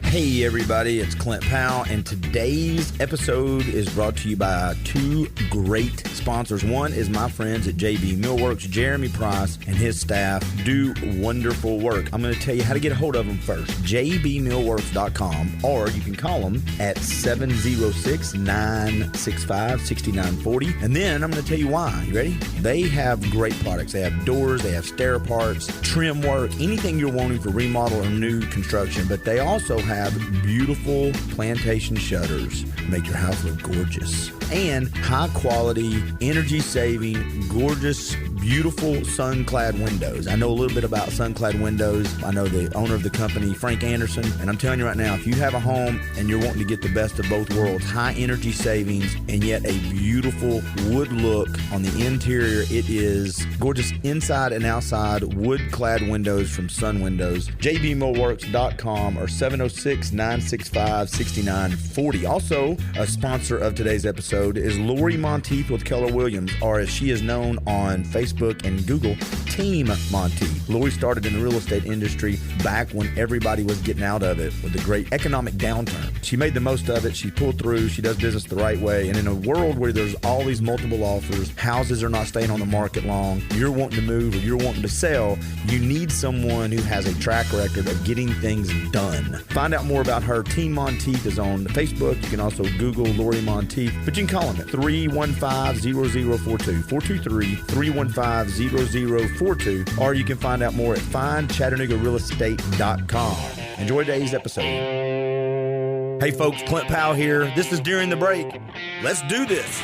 Hey everybody, it's Clint Powell, and today's episode is brought to you by two great sponsors. One is my friends at JB Millworks. Jeremy Price and his staff do wonderful work. I'm going to tell you how to get a hold of them first. jbmillworks.com, or you can call them at 706-965-6940. And then I'm going to tell you why. You ready? They have great products. They have doors, they have stair parts, trim work, anything you're wanting for remodel or new construction. But they also have beautiful plantation shutters. Make your house look gorgeous. And high quality, energy saving, gorgeous, beautiful sun-clad windows. I know a little bit about sun-clad windows. I know the owner of the company, Frank Anderson, and I'm telling you right now, if you have a home and you're wanting to get the best of both worlds, high energy savings and yet a beautiful wood look on the interior, it is gorgeous inside and outside wood-clad windows from Sun Windows. jbmillworks.com or 706-965-6940. Also, a sponsor of today's episode is Lori Monteith with Keller Williams, or as she is known on Facebook and Google, Team Monteith. Lori started in the real estate industry back when everybody was getting out of it with the great economic downturn. She made the most of it. She pulled through. She does business the right way. And in a world where there's all these multiple offers, houses are not staying on the market long, you're wanting to move or you're wanting to sell, you need someone who has a track record of getting things done. Find out more about her. Team Monteith is on Facebook. You can also Google Lori Monteith, but you can call them at 315-0042, 423-315-0042, or you can find out more at findchattanoogarealestate.com. Enjoy today's episode. Hey folks, Clint Powell here. This is During the Break. Let's do this.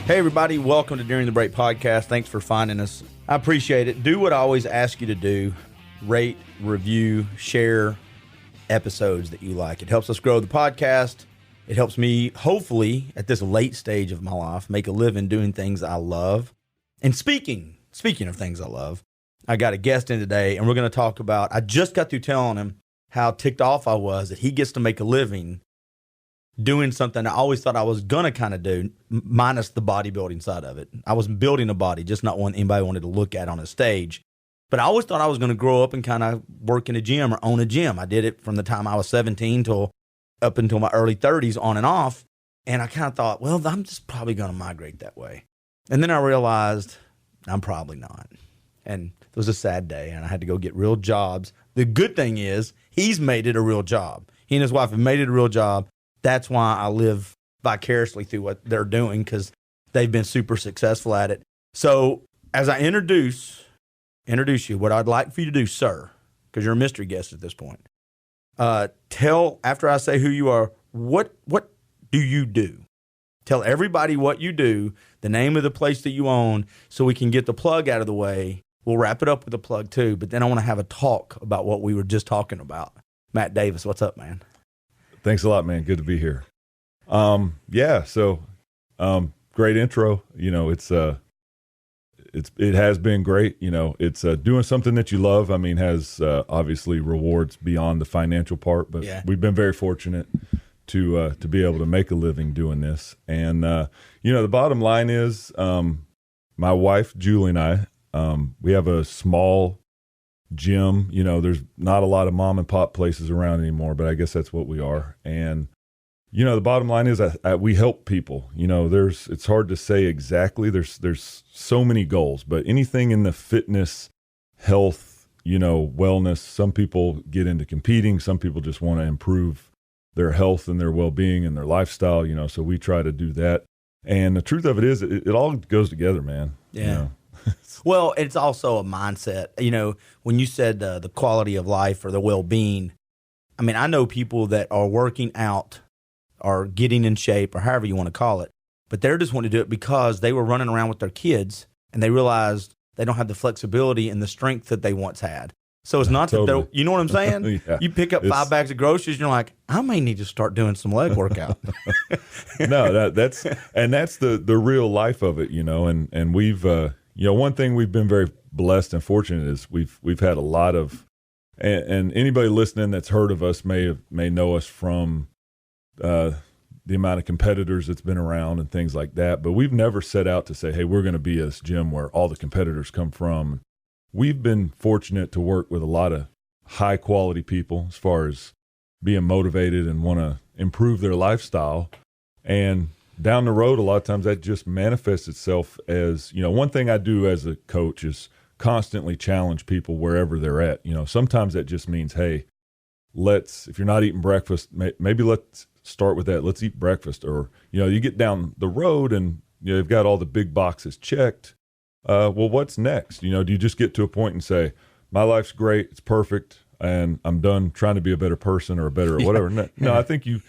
Hey everybody, welcome to During the Break podcast. Thanks for finding us. I appreciate it. Do what I always ask you to do. Rate, review, share episodes that you like. It helps us grow the podcast. It helps me, hopefully, at this late stage of my life, make a living doing things I love. And speaking of things I love, I got a guest in today, and we're going to talk about, I just got through telling him how ticked off I was that he gets to make a living doing something I always thought I was going to kind of do, minus the bodybuilding side of it. I was building a body, just not one anybody wanted to look at on a stage. But I always thought I was going to grow up and kind of work in a gym or own a gym. I did it from the time I was 17 till up until my early 30s, on and off. And I kind of thought, well, I'm just probably going to migrate that way. And then I realized I'm probably not. And it was a sad day, and I had to go get real jobs. The good thing is he's made it a real job. He and his wife have made it a real job. That's why I live vicariously through what they're doing, because they've been super successful at it. So as I introduce you, what I'd like for you to do, sir, because you're a mystery guest at this point, tell, after I say who you are, what do you do? Tell everybody what you do, the name of the place that you own, so we can get the plug out of the way. We'll wrap it up with a plug too, but then I want to have a talk about what we were just talking about. Matt Davis, what's up, man? Thanks a lot, man. Good to be here. Great intro. You know, it has been great. You know, it's doing something that you love. I mean, has obviously rewards beyond the financial part, but we've been very fortunate to be able to make a living doing this. And the bottom line is, my wife Julie and I, we have a small gym. You know, there's not a lot of mom and pop places around anymore, but I guess that's what we are. And the bottom line is we help people. You know, it's hard to say exactly. There's so many goals, but anything in the fitness, health, wellness. Some people get into competing. Some people just want to improve their health and their well-being and their lifestyle. So we try to do that. And the truth of it is, it all goes together, man. Yeah. Well, it's also a mindset. When you said the quality of life or the well-being, I mean, I know people that are working out or getting in shape or however you want to call it, but they're just wanting to do it because they were running around with their kids and they realized they don't have the flexibility and the strength that they once had. So it's not totally. That you know what I'm saying? Yeah. You pick up 5 bags of groceries and you're like, I may need to start doing some leg workout. No, that's the real life of it, and we've, one thing we've been very blessed and fortunate is we've had a lot of, and anybody listening that's heard of us may know us from the amount of competitors that's been around and things like that. But we've never set out to say, hey, we're going to be this gym where all the competitors come from. We've been fortunate to work with a lot of high quality people as far as being motivated and want to improve their lifestyle. And down the road, a lot of times that just manifests itself as, one thing I do as a coach is constantly challenge people wherever they're at. Sometimes that just means, hey, if you're not eating breakfast, maybe let's start with that. Let's eat breakfast. Or, you get down the road and you've got all the big boxes checked. Well, what's next? Do you just get to a point and say, my life's great, it's perfect, and I'm done trying to be a better person or a better whatever? No, I think you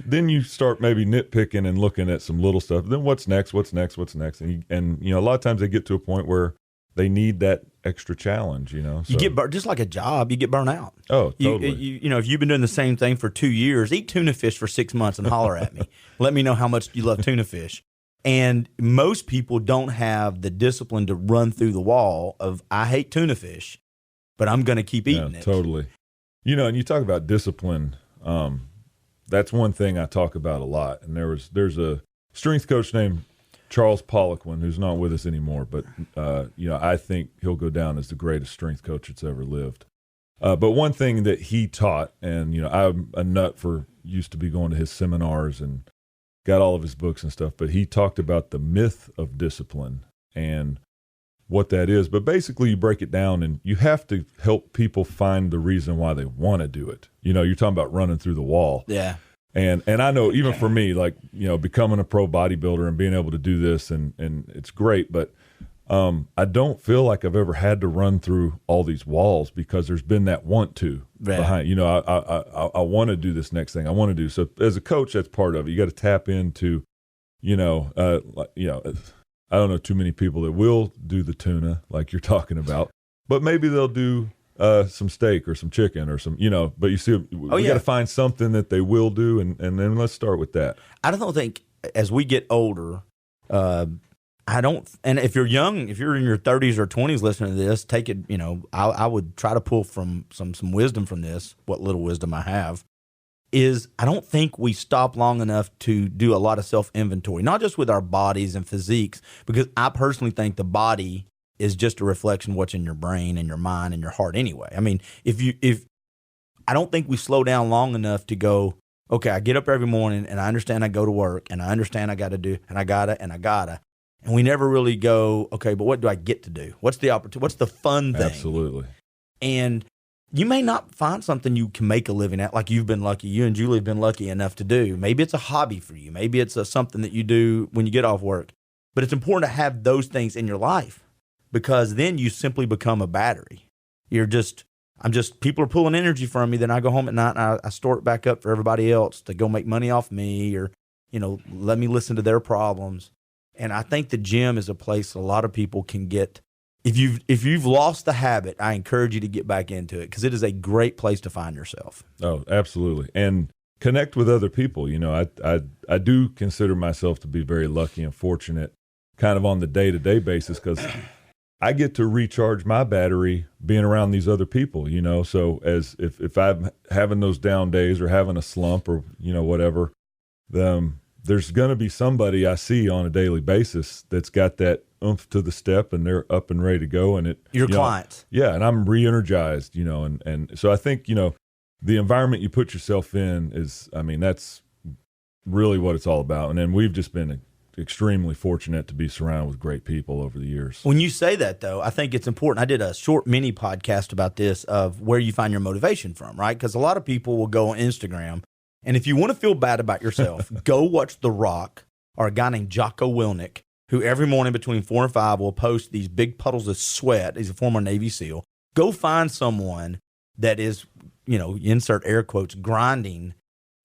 then you start maybe nitpicking and looking at some little stuff. Then what's next? And a lot of times they get to a point where they need that extra challenge, So. You get just like a job, you get burnt out. Oh, totally. If you've been doing the same thing for 2 years, eat tuna fish for 6 months and holler at me. Let me know how much you love tuna fish. And most people don't have the discipline to run through the wall of, I hate tuna fish, but I'm going to keep eating it. Totally. And you talk about discipline. That's one thing I talk about a lot. And there's a strength coach named Charles Poliquin, who's not with us anymore, but I think he'll go down as the greatest strength coach that's ever lived. But one thing that he taught, and I'm a nut for used to be going to his seminars and got all of his books and stuff, but he talked about the myth of discipline and what that is. But basically you break it down and you have to help people find the reason why they want to do it. You're talking about running through the wall. Yeah. And I know even for me, like, becoming a pro bodybuilder and being able to do this and it's great, but I don't feel like I've ever had to run through all these walls because there's been that want to behind, I want to do this next thing I want to do. So as a coach, that's part of it. You got to tap into, I don't know too many people that will do the tuna like you're talking about, but maybe they'll do some steak or some chicken or some, but you see, we got to find something that they will do. And then let's start with that. I don't think as we get older, and if you're young, if you're in your 30s or 20s listening to this, take it, I would try to pull from some wisdom from this, what little wisdom I have, is I don't think we stop long enough to do a lot of self-inventory, not just with our bodies and physiques, because I personally think the body is just a reflection of what's in your brain and your mind and your heart anyway. I mean, I don't think we slow down long enough to go, okay, I get up every morning and I understand I go to work and I understand I got to do, and I gotta. And we never really go, okay, but what do I get to do? What's the opportunity? What's the fun thing? Absolutely. And you may not find something you can make a living at, like you've been lucky. You and Julie have been lucky enough to do. Maybe it's a hobby for you. Maybe it's something that you do when you get off work. But it's important to have those things in your life because then you simply become a battery. People are pulling energy from me. Then I go home at night and I store it back up for everybody else to go make money off me or, let me listen to their problems. And I think the gym is a place a lot of people can get. If you've lost the habit, I encourage you to get back into it because it is a great place to find yourself. Oh, absolutely. And connect with other people. I do consider myself to be very lucky and fortunate kind of on the day-to-day basis because I get to recharge my battery being around these other people, So as if I'm having those down days or having a slump or, whatever, there's going to be somebody I see on a daily basis that's got that oomph to the step and they're up and ready to go. And your clients. Yeah. And I'm re-energized, and so I think, the environment you put yourself in that's really what it's all about. And then we've just been extremely fortunate to be surrounded with great people over the years. When you say that, though, I think it's important. I did a short mini podcast about this of where you find your motivation from, right? Because a lot of people will go on Instagram. And if you want to feel bad about yourself, go watch The Rock or a guy named Jocko Willink, who every morning between 4 and 5 will post these big puddles of sweat. He's a former Navy SEAL. Go find someone that is, insert air quotes, grinding.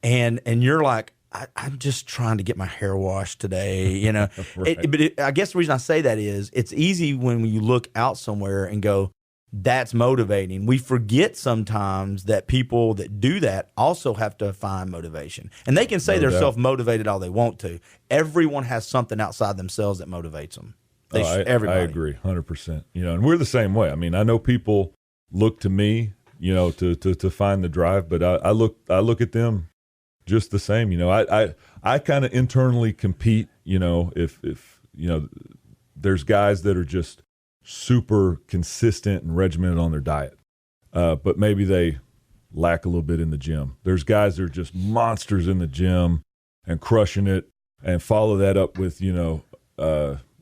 And you're like, I'm just trying to get my hair washed today, Right. I guess the reason I say that is it's easy when you look out somewhere and go, that's motivating. We forget sometimes that people that do that also have to find motivation. And they can say they're self-motivated all they want to. Everyone has something outside themselves that motivates them. Everybody. I agree 100%. And we're the same way. I mean, I know people look to me, to find the drive, but I look at them just the same. I I kind of internally compete, if there's guys that are just super consistent and regimented on their diet, but maybe they lack a little bit in the gym. There's guys that are just monsters in the gym and crushing it, and follow that up with,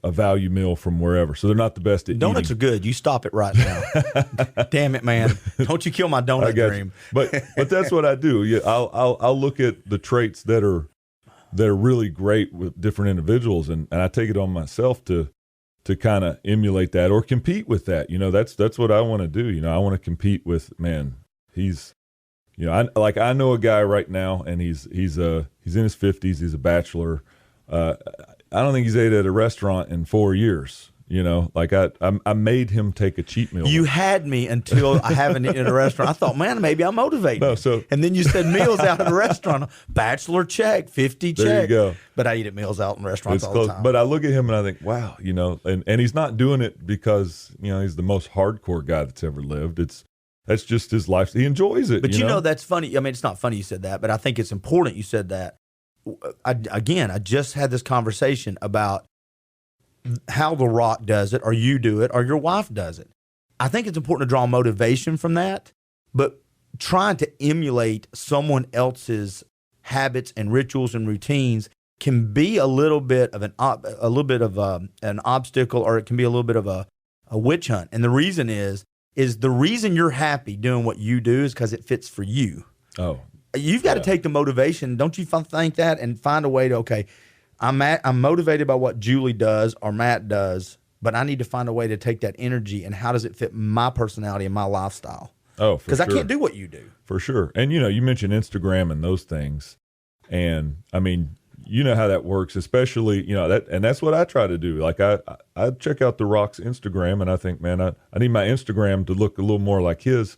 a value meal from wherever. So they're not the best at Donuts eating. are good. You stop it right now. Damn it, man. Don't you kill my donut dream. But that's what I do. Yeah, I'll look at the traits that are really great with different individuals, and I take it on myself to kind of emulate that or compete with that. That's what I want to do. I want to compete with, man, he's I know a guy right now, and he's in his 50s, he's a bachelor. I don't think he's ate at a restaurant in 4 years. I made him take a cheat meal. You had me until I haven't eaten at a restaurant. I thought, man, maybe I'm motivated. No, and then you said meals out at a restaurant. Bachelor check, 50 check. There you go. But I eat at meals out in restaurants all close. the time. But I look at him and I think, wow, and he's not doing it because, he's the most hardcore guy that's ever lived. That's just his life. He enjoys it. But that's funny. I mean, it's not funny you said that, but I think it's important you said that. I just had this conversation about how The Rock does it, or you do it, or your wife does it. I think it's important to draw motivation from that, but trying to emulate someone else's habits and rituals and routines can be a little bit of an obstacle, or it can be a little bit of a witch hunt. And the reason is the reason you're happy doing what you do is because it fits for you. Oh. You've got to take the motivation, don't you think that, and find a way to, okay, I'm motivated by what Julie does or Matt does, but I need to find a way to take that energy and how does it fit my personality and my lifestyle? Oh, for sure. Because I can't do what you do. For sure. And, you mentioned Instagram and those things. And, I mean, you know how that works, especially, that's what I try to do. Like, I check out The Rock's Instagram, and I think, man, I need my Instagram to look a little more like his.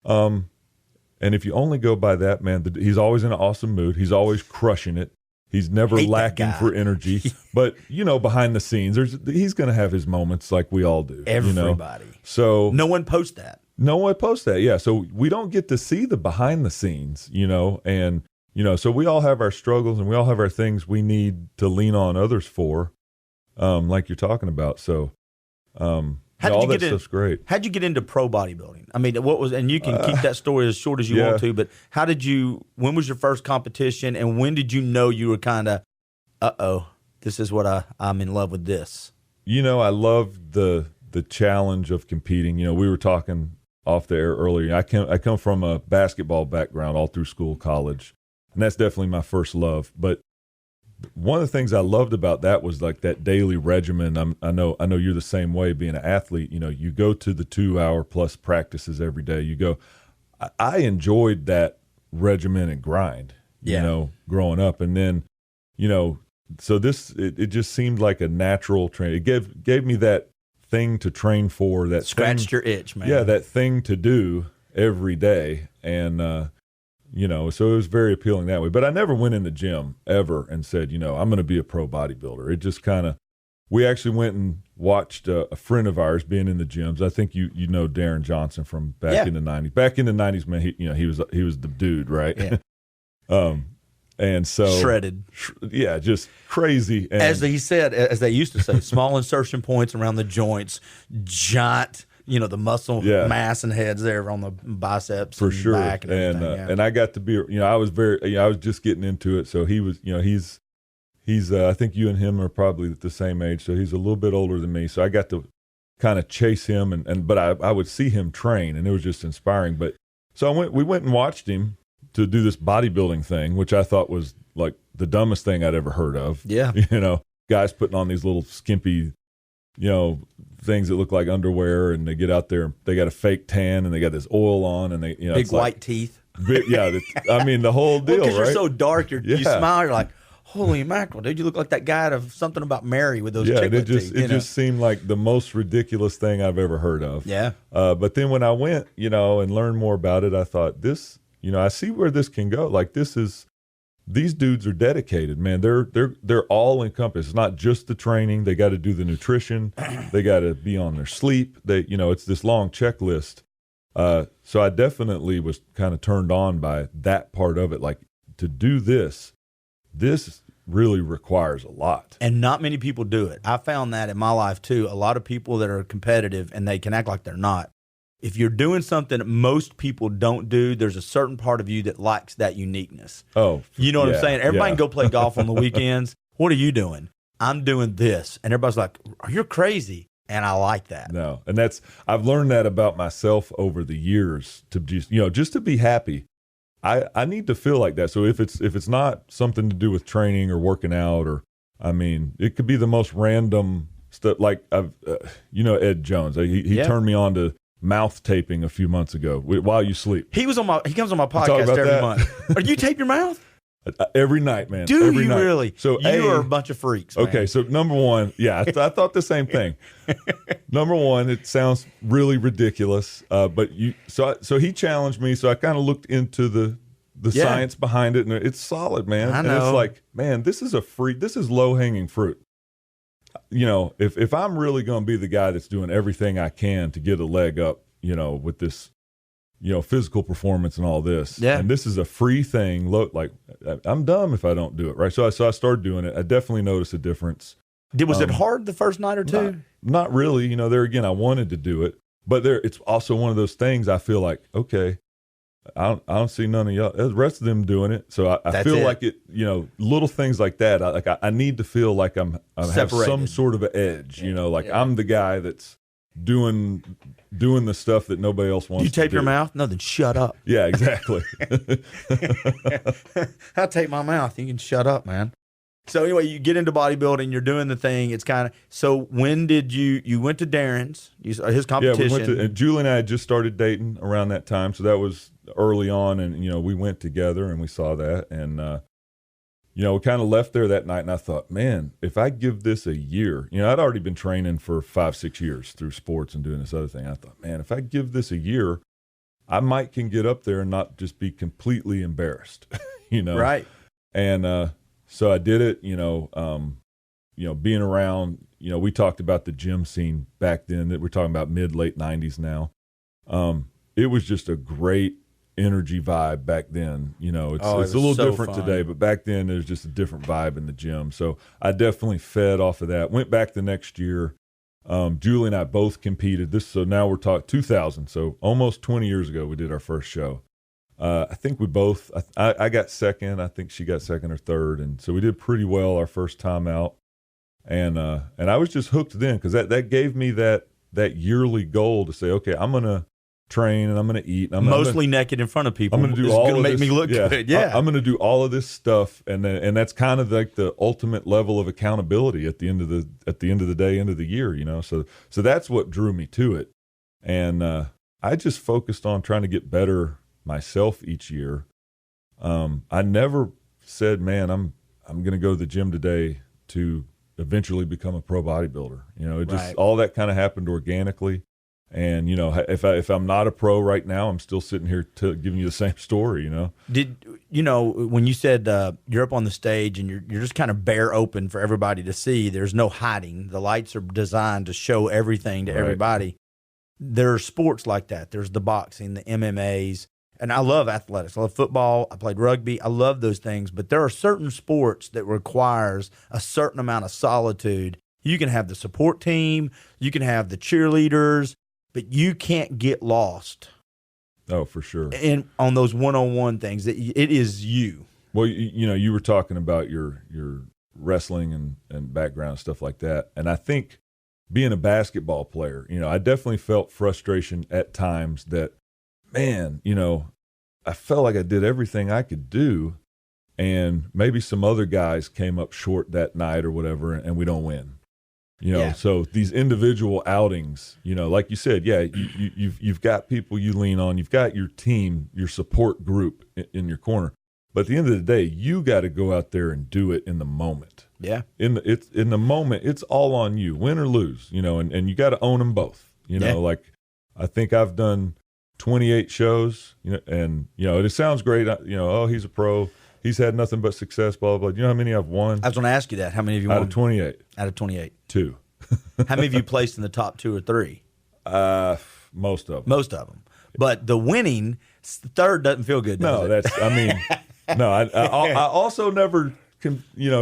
And if you only go by that, man, he's always in an awesome mood. He's always crushing it. He's never lacking for energy. But, behind the scenes, he's going to have his moments like we all do. Everybody. So no one posts that. No one posts that, yeah. So we don't get to see the behind the scenes, and, so we all have our struggles and we all have our things we need to lean on others for, like you're talking about. So, all that stuff's great. How'd you get into pro bodybuilding? I mean, and you can keep that story as short as you want to, but when was your first competition, and when did you know you were kind of, this is what I'm in love with this? I love the challenge of competing. We were talking off the air earlier. I come from a basketball background all through school, college, and that's definitely my first love. But one of the things I loved about that was like that daily regimen. I know you're the same way, being an athlete. You go to the 2-hour plus practices every day. I enjoyed that regimen and grind, growing up. And then, so it just seemed like a natural train. It gave me that thing to train for, that scratched your itch, man. Yeah, that thing to do every day. And so it was very appealing that way. But I never went in the gym ever and said, I'm going to be a pro bodybuilder. It just kind of, we actually went and watched a friend of ours being in the gyms. I think you know Darren Johnson from back in the 90s. Back in the 90s, man, he was the dude, right? Yeah. And so shredded. Just crazy. And, as they used to say, small insertion points around the joints, giant, the muscle mass and heads there on the biceps for and sure. Back and I got to be, I was I was just getting into it. So he was, he's I think you and him are probably the same age. So he's a little bit older than me. So I got to kind of chase him but I would see him train, and it was just inspiring. But so we went and watched him to do this bodybuilding thing, which I thought was like the dumbest thing I'd ever heard of. Yeah. Guys putting on these little skimpy, things that look like underwear, and they get out there, they got a fake tan, and they got this oil on, and they, big white teeth. I mean, the whole deal, because right? You're so dark, you smile, you're like, holy mackerel, dude, you look like that guy out of Something About Mary with those chiclet teeth. It just seemed like the most ridiculous thing I've ever heard of. Yeah. But then when I went, and learned more about it, I thought this, I see where this can go. Like, these dudes are dedicated, man. They're all encompassed. It's not just the training. They got to do the nutrition. They got to be on their sleep. It's this long checklist. So I definitely was kind of turned on by that part of it. Like, to do this, this really requires a lot. And not many people do it. I found that in my life too. A lot of people that are competitive and they can act like they're not. If you're doing something that most people don't do, there's a certain part of you that likes that uniqueness. Oh, you know what I'm saying? Everybody can go play golf on the weekends. What are you doing? I'm doing this. And everybody's like, you're crazy. And I like that. No. And I've learned that about myself over the years, to just to be happy. I need to feel like that. So if it's not something to do with training or working out, or, I mean, it could be the most random stuff. Like Ed Jones, he turned me on to mouth taping a few months ago while you sleep. He comes on my podcast every month. Are you tape your mouth? Every night, man. Do every you night. really? So you are a bunch of freaks, man. Okay, so number one, I thought the same thing. Number one, it sounds really ridiculous, but so he challenged me, so I kind of looked into the science behind it, and it's solid, man. I know. And it's like, man, this is low hanging fruit. If I'm really going to be the guy that's doing everything I can to get a leg up, with this, physical performance and all this, and this is a free thing. Like, I'm dumb if I don't do it, right? So I started doing it. I definitely noticed a difference. Was it hard the first night or two? Not really. There again, I wanted to do it, but it's also one of those things I feel like, okay, I don't see none of y'all, the rest of them doing it. So I feel like it, little things like that. I need to feel like I have some sort of an edge, I'm the guy that's doing the stuff that nobody else wants to do. You tape your mouth? No, then shut up. Yeah, exactly. I tape my mouth. You can shut up, man. So anyway, you get into bodybuilding, you're doing the thing. It's kind of, so when did you went to Darren's, his competition? Yeah, we went and Julie and I had just started dating around that time. So that was early on, and, we went together and we saw that. And, we kind of left there that night, and I thought, man, if I give this a year, I'd already been training for 5-6 years through sports and doing this other thing. I thought, man, if I give this a year, I can get up there and not just be completely embarrassed, Right. And, so I did it, being around, we talked about the gym scene back then, that we're talking about mid-late 90s now. It was just a great energy vibe back then. It's a little different today, but back then there's just a different vibe in the gym. So I definitely fed off of that. Went back the next year. Julie and I both competed. So now we're talking 2000. So almost 20 years ago, we did our first show. I think we both, I got second. I think she got second or third. And so we did pretty well our first time out. And I was just hooked then, because that gave me that yearly goal to say, okay, I'm going to train and I'm going to eat. And mostly naked in front of people. I'm going to do all of this. Make me look good. Yeah. I'm going to do all of this stuff. And that's kind of like the ultimate level of accountability at the end of the day, end of the year, So that's what drew me to it. And I just focused on trying to get better myself each year. I never said, man, I'm going to go to the gym today to eventually become a pro bodybuilder. It just, all that kind of happened organically. And, if I'm not a pro right now, I'm still sitting here giving you the same story, Did, when you said you're up on the stage and you're just kind of bare open for everybody to see, there's no hiding. The lights are designed to show everything to everybody. There are sports like that. There's the boxing, the MMAs. And I love athletics. I love football. I played rugby. I love those things. But there are certain sports that requires a certain amount of solitude. You can have the support team. You can have the cheerleaders. But you can't get lost. Oh, for sure. And on those one-on-one things, it is you. Well, you were talking about your wrestling and background and stuff like that. And I think being a basketball player, I definitely felt frustration at times that, man, I felt like I did everything I could do, and maybe some other guys came up short that night or whatever, and we don't win. So these individual outings, like you said, you've got people you lean on, you've got your team, your support group in your corner. But at the end of the day, you got to go out there and do it in the moment. Yeah. In the moment, it's all on you, win or lose, and you got to own them both. Like I think I've done 28 shows, and it sounds great. Oh, he's a pro. He's had nothing but success, blah, blah, blah. You know how many I've won? I was going to ask you that. How many have you won? Out of 28. Out of 28. 2. How many have you placed in the top 2 or 3? Most of them. Most of them. But the winning, third doesn't feel good, does it? No, I also never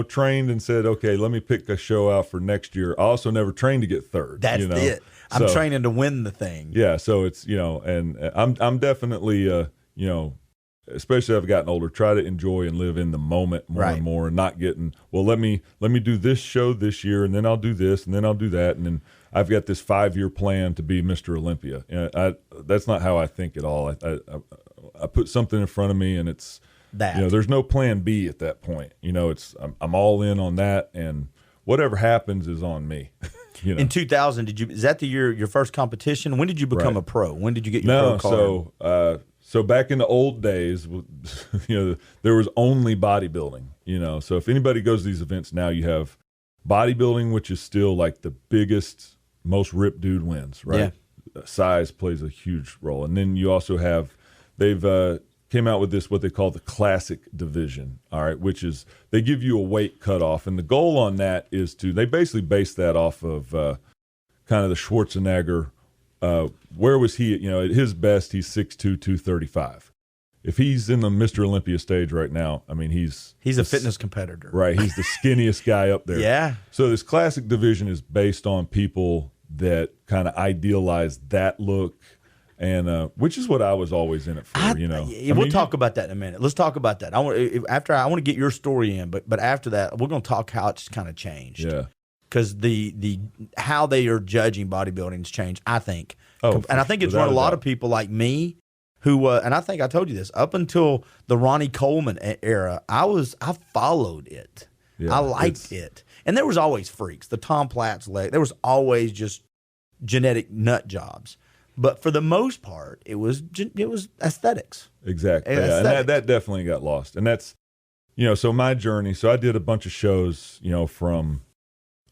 trained and said, okay, let me pick a show out for next year. I also never trained to get third. That's it. I'm training to win the thing. Yeah. So it's, and I'm definitely, especially as I've gotten older, try to enjoy and live in the moment more and more, and not getting, well, let me do this show this year, and then I'll do this, and then I'll do that, and then I've got this 5-year plan to be Mr. Olympia. That's not how I think at all. I put something in front of me, and it's that. There's no plan B at that point. I'm all in on that, and whatever happens is on me. In 2000, is that the year your first competition? When did you become a pro? When did you get your pro card? So back in the old days, there was only bodybuilding. So if anybody goes to these events now, you have bodybuilding, which is still like the biggest, most ripped dude wins, right? Yeah. Size plays a huge role, and then you also have they've came out with this what they call the classic division, all right, which is they give you a weight cutoff, and the goal on that is they basically base that off of kind of the Schwarzenegger. Where was he? At his best, he's 6'2", 235. If he's in the Mr. Olympia stage right now, I mean, he's a fitness competitor, right? He's the skinniest guy up there. Yeah. So this classic division is based on people that kind of idealize that look, and which is what I was always in it for. We'll talk about that in a minute. Let's talk about that. I want to get your story in, but after that, we're going to talk how it's kind of changed. Yeah. Because the how they are judging bodybuilding has changed, I think. And I think it's run a lot of people like me who, and I think I told you this, up until the Ronnie Coleman era, I followed it. Yeah, I liked it. And there was always freaks. The Tom Platz leg, there was always just genetic nut jobs. But for the most part, it was aesthetics. Exactly. Yeah. And that definitely got lost. And that's, so my journey, so I did a bunch of shows, from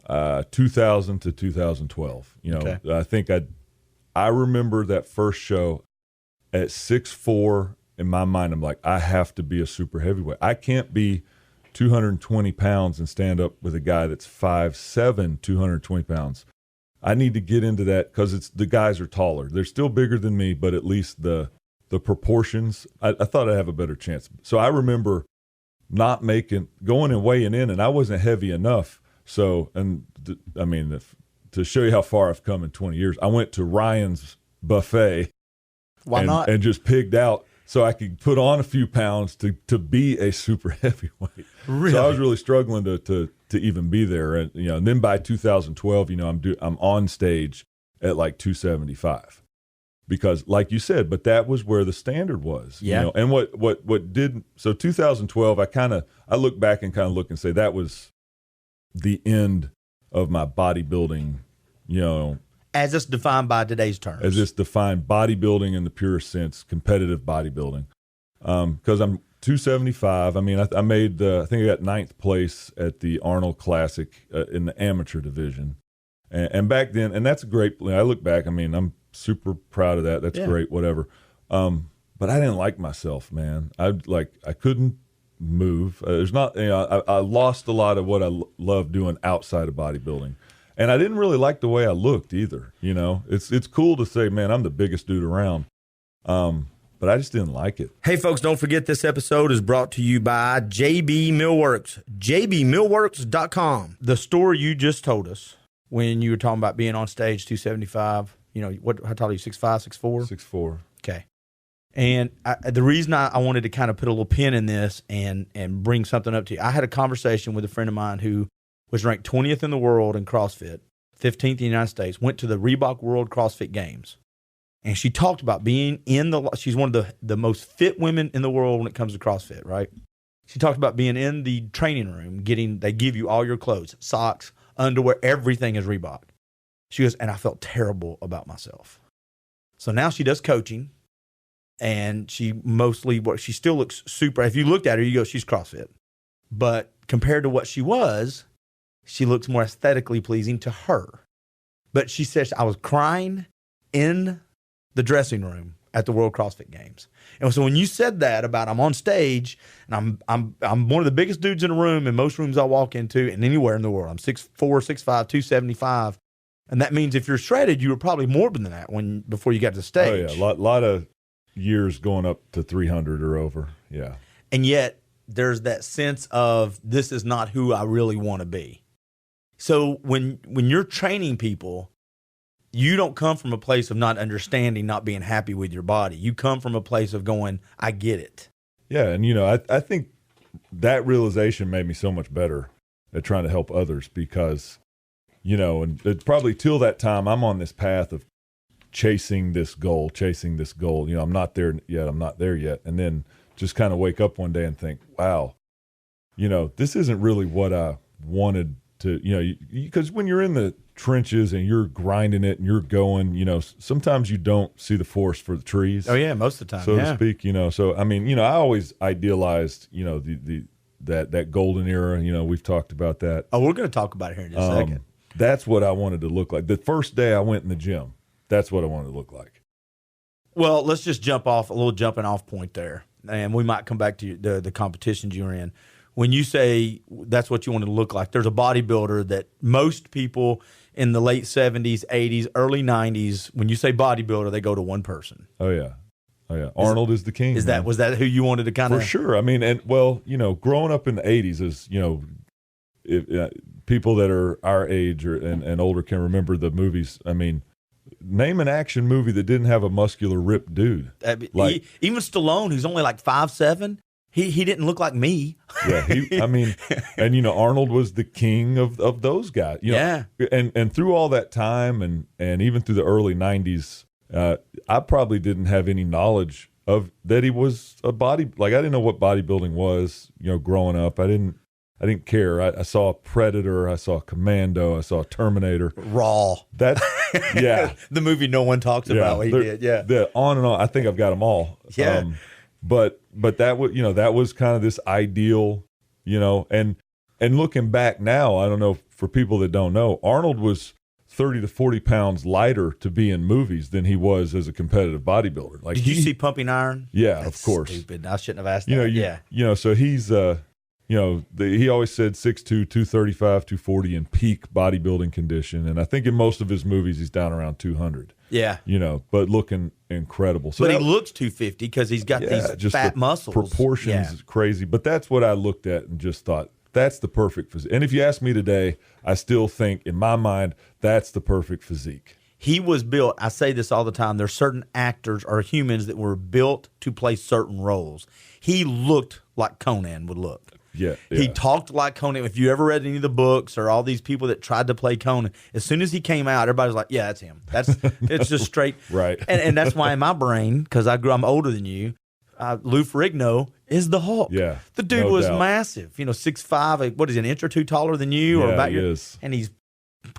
2000 to 2012. Okay. I think I remember that first show at 6'4". In my mind, I'm like, I have to be a super heavyweight. I can't be 220 pounds and stand up with a guy that's 5'7", 220 pounds. I need to get into that because the guys are taller. They're still bigger than me, but at least the proportions, I thought I'd have a better chance. So I remember going and weighing in, and I wasn't heavy enough. So, to show you how far I've come in 20 years, I went to Ryan's buffet. Why not? And just pigged out so I could put on a few pounds to be a super heavyweight. Really? So I was really struggling to even be there. And, and then by 2012, I'm on stage at like 275 because like you said, but that was where the standard was. Yeah. And what did, so 2012, I look back and kind of look and say that was the end of my bodybuilding, as it's defined by today's terms. As it's defined, bodybuilding in the purest sense, competitive bodybuilding. Because I'm 275. I mean, I think I got 9th place at the Arnold Classic in the amateur division. And back then, and that's great. I look back, I'm super proud of that. That's great, whatever. But I didn't like myself, man. I couldn't move. There's not, I lost a lot of what I love doing outside of bodybuilding. And I didn't really like the way I looked either. It's cool to say, man, I'm the biggest dude around. But I just didn't like it. Hey, folks, don't forget this episode is brought to you by JB Millworks, jbmillworks.com. The story you just told us when you were talking about being on stage, 275, how tall are you, 6'5", 6'4"? 6'4". Okay. And the reason I wanted to kind of put a little pin in this and bring something up to you, I had a conversation with a friend of mine who was ranked 20th in the world in CrossFit, 15th in the United States, went to the Reebok World CrossFit Games. And she talked about being she's one of the most fit women in the world when it comes to CrossFit, right? She talked about being in the training room, they give you all your clothes, socks, underwear, everything is Reebok. She goes, and I felt terrible about myself. So now she does coaching. And she still looks super. If you looked at her, you go, she's CrossFit. But compared to what she was, she looks more aesthetically pleasing to her. But she says, I was crying in the dressing room at the World CrossFit Games. And so when you said that about I'm on stage and I'm one of the biggest dudes in the room in most rooms I walk into and anywhere in the world. I'm 6'4", 6'5", 275. And that means if you're shredded, you were probably more than that before you got to the stage. Oh, yeah. A lot of years going up to 300 or over. Yeah. And yet there's that sense of this is not who I really want to be. So when you're training people, you don't come from a place of not understanding, not being happy with your body. You come from a place of going, I get it. Yeah, and I think that realization made me so much better at trying to help others because, and it probably till that time I'm on this path of chasing this goal. I'm not there yet. And then just kind of wake up one day and think, wow, this isn't really what I wanted to, because when you're in the trenches and you're grinding it and you're going, sometimes you don't see the forest for the trees. Oh yeah, most of the time, so to speak. So I mean, I always idealized, that golden era. We've talked about that. Oh, we're going to talk about it here in just a second. That's what I wanted to look like. The first day I went in the gym, that's what I wanted to look like. Well, let's just jumping off point there, and we might come back to the competitions you're in. When you say that's what you want to look like, there's a bodybuilder that most people in the late 70s, 80s, early 90s, when you say bodybuilder, they go to one person. Oh, yeah. Arnold is the king. Was that who you wanted to kind of? For sure. I mean, growing up in the 80s is, people that are our age and older can remember the movies. I mean, name an action movie that didn't have a muscular, ripped dude. Even Stallone, who's only like 5'7", He didn't look like me. Yeah, and Arnold was the king of those guys. Yeah, and through all that time, and even through the early '90s, I probably didn't have any knowledge of that he was a I didn't know what bodybuilding was. Growing up, I didn't care. I saw Predator, I saw Commando, I saw Terminator, Raw. That yeah, the movie no one talks about. What he did. Yeah, on and on. I think I've got them all. Yeah. But that was that was kind of this ideal, and looking back now, I don't know, for people that don't know, Arnold was 30 to 40 pounds lighter to be in movies than he was as a competitive bodybuilder. Like, did you see Pumping Iron? Yeah, That's of course. Stupid. I shouldn't have asked that. So he's he always said 6'2", 235, 240 in peak bodybuilding condition, and I think in most of his movies he's down around 200. Yeah. But looking incredible. So but he looks 250 because he's got these fat muscles. Proportions is crazy. But that's what I looked at and just thought, that's the perfect physique. And if you ask me today, I still think, in my mind, that's the perfect physique. He was built, I say this all the time, there's certain actors or humans that were built to play certain roles. He looked like Conan would look. Yeah. He talked like Conan. If you ever read any of the books or all these people that tried to play Conan, as soon as he came out, everybody's like, yeah, that's him. It's just straight. Right. And that's why in my brain, because I'm older than you, Lou Ferrigno is the Hulk. Yeah. The dude was massive. 6'5", what is he, an inch or two taller than you? Yeah, he is. And he's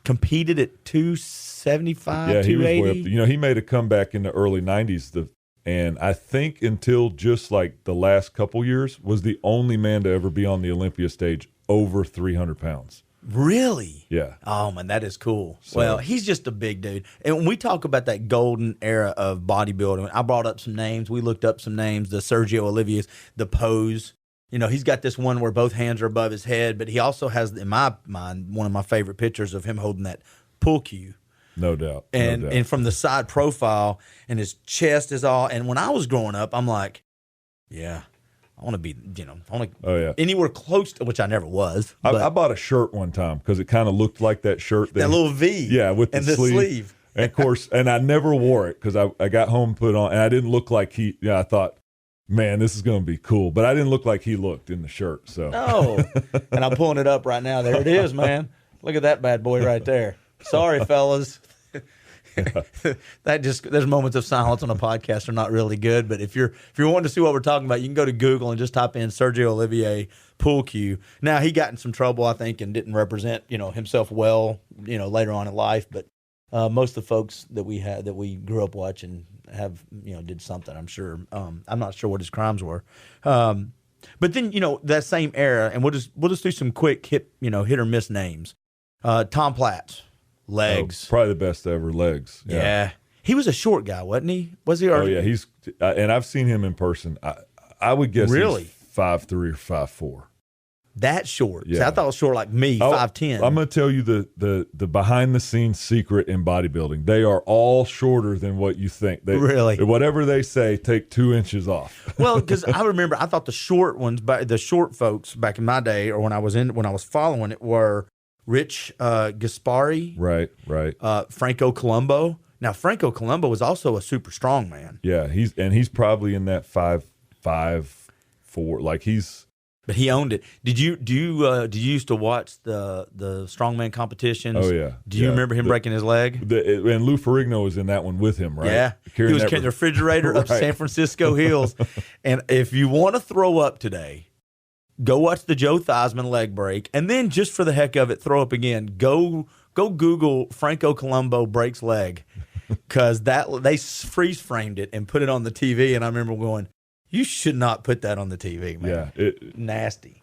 competed at 275, yeah, 280. He was way up. He made a comeback in the early 90s. And I think until just like the last couple years was the only man to ever be on the Olympia stage over 300 pounds. Really? Yeah. Oh, man, that is cool. So, well, he's just a big dude. And when we talk about that golden era of bodybuilding, I brought up some names. We looked up some names, the Sergio Levy's, the pose. He's got this one where both hands are above his head, but he also has, in my mind, one of my favorite pictures of him holding that pull cue. No doubt. And from the side profile, and his chest is all. And when I was growing up, I'm like, yeah, I want to be, anywhere close to, which I never was. I bought a shirt one time because it kind of looked like that shirt. That little V. Yeah, with the sleeve. And of course, and I never wore it because I got home, put it on, and I didn't look like he. Yeah, I thought, man, this is going to be cool, but I didn't look like he looked in the shirt. So no, and I'm pulling it up right now. There it is, man. Look at that bad boy right there. Sorry, fellas. There's moments of silence on a podcast are not really good, but if you're wanting to see what we're talking about, you can go to Google and just type in Sergio Olivier pull cue. Now, he got in some trouble, I think, and didn't represent himself well later on in life, but most of the folks that we grew up watching have did something, I'm sure. I'm not sure what his crimes were, but then that same era, and we'll just do some quick hit or miss names. Tom Platz. Legs. Probably the best ever, legs. Yeah. He was a short guy, wasn't he? Was he? Oh, yeah. He's and I've seen him in person. I would guess really? He's 5'3" or 5'4". That short. Yeah. See, I thought it was short like me, 5'10". I'm going to tell you the behind the scenes secret in bodybuilding. They are all shorter than what you think. Really? Whatever they say, take 2 inches off. Well, because I remember I thought the short ones, the short folks back in my day, or when I was following it, were Rich Gaspari, right. Franco Columbo. Now Franco Columbo was also a super strong man. Yeah, he's probably in that 5'4", like he's. But he owned it. Did you used to watch the strongman competitions? Oh yeah. Do you remember him breaking his leg? And Lou Ferrigno was in that one with him, right? Yeah, he was carrying the refrigerator up San Francisco hills. And if you want to throw up today, go watch the Joe Theismann leg break, and then just for the heck of it, throw up again. Go Google Franco Columbo breaks leg, because they freeze framed it and put it on the TV, and I remember going, you should not put that on the TV, man. Yeah. Nasty.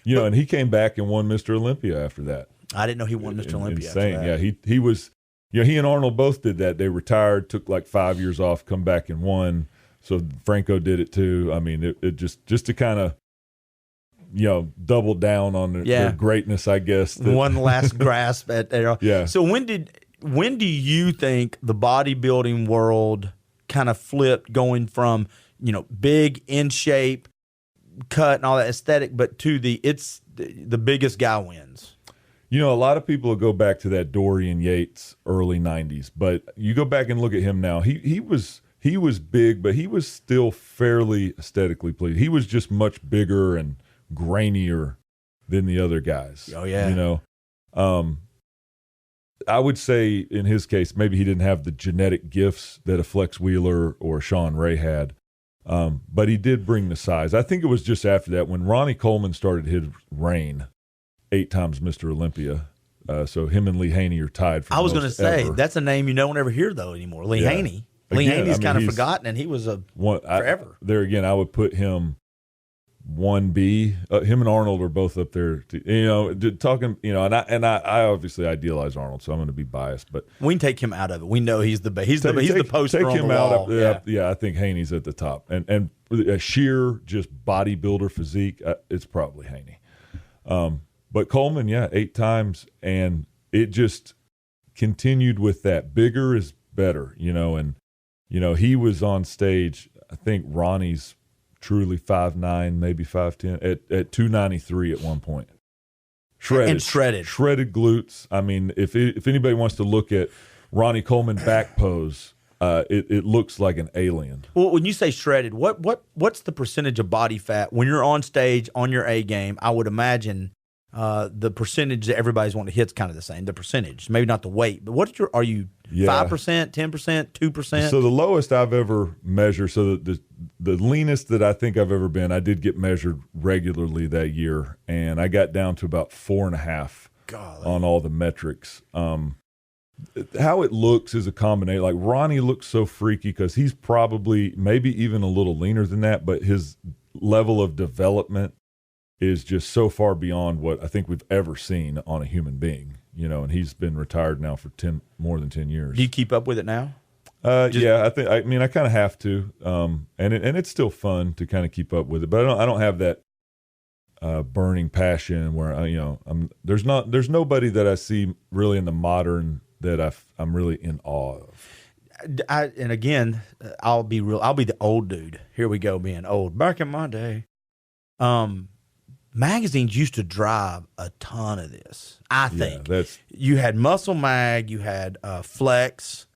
And he came back and won Mr. Olympia after that. I didn't know he won Mr. Olympia. Insane. After that. Yeah, he was, he and Arnold both did that. They retired, took like 5 years off, come back and won. So Franco did it too. I mean, it just to kind of, double down on their greatness, I guess. One last grasp at Yeah. So when do you think the bodybuilding world kind of flipped, going from big, in shape, cut, and all that aesthetic, but to the biggest guy wins? A lot of people will go back to that Dorian Yates early 90s, but you go back and look at him now. He was big, but he was still fairly aesthetically pleasing. He was just much bigger and grainier than the other guys. Oh yeah. I would say in his case, maybe he didn't have the genetic gifts that a Flex Wheeler or Sean Ray had. But he did bring the size. I think it was just after that when Ronnie Coleman started his reign, 8 times Mr. Olympia. So him and Lee Haney are tied for I was going to say, ever. That's a name you don't ever hear, though, anymore. Lee Haney. Lee Haney's kind of forgotten, and he was forever. There again, I would put him 1B. Him and Arnold are both up there. Talking, and I obviously idealize Arnold, so I'm going to be biased. But we can take him out of it. We know he's the poster take on him the out. wall. Yeah, I think Haney's at the top, and a sheer just bodybuilder physique. It's probably Haney. But Coleman, 8 times, and it just continued with that. Bigger is better, and he was on stage. I think Ronnie's truly 5'9", maybe 5'10", at 293 at one point. Shredded glutes. I mean, if anybody wants to look at Ronnie Coleman back pose, it looks like an alien. Well, when you say shredded, what's the percentage of body fat when you're on stage on your A game? I would imagine the percentage that everybody's wanting to hit is kind of the same. The percentage, maybe not the weight, but are you 5%, 10%, 2%? So the lowest I've ever measured, so the leanest that I think I've ever been, I did get measured regularly that year, and I got down to about 4.5 on all the metrics. How it looks is a combination. Like Ronnie looks so freaky because he's probably maybe even a little leaner than that, but his level of development is just so far beyond what I think we've ever seen on a human being, and he's been retired now for more than 10 years. Do you keep up with it now? I kind of have to, and it's still fun to kind of keep up with it, but I don't have that burning passion where there's nobody that I see really in the modern that I'm really in awe of. And again, I'll be the old dude. Here we go, being old. Back in my day, magazines used to drive a ton of this. I think you had Muscle Mag, you had Flex,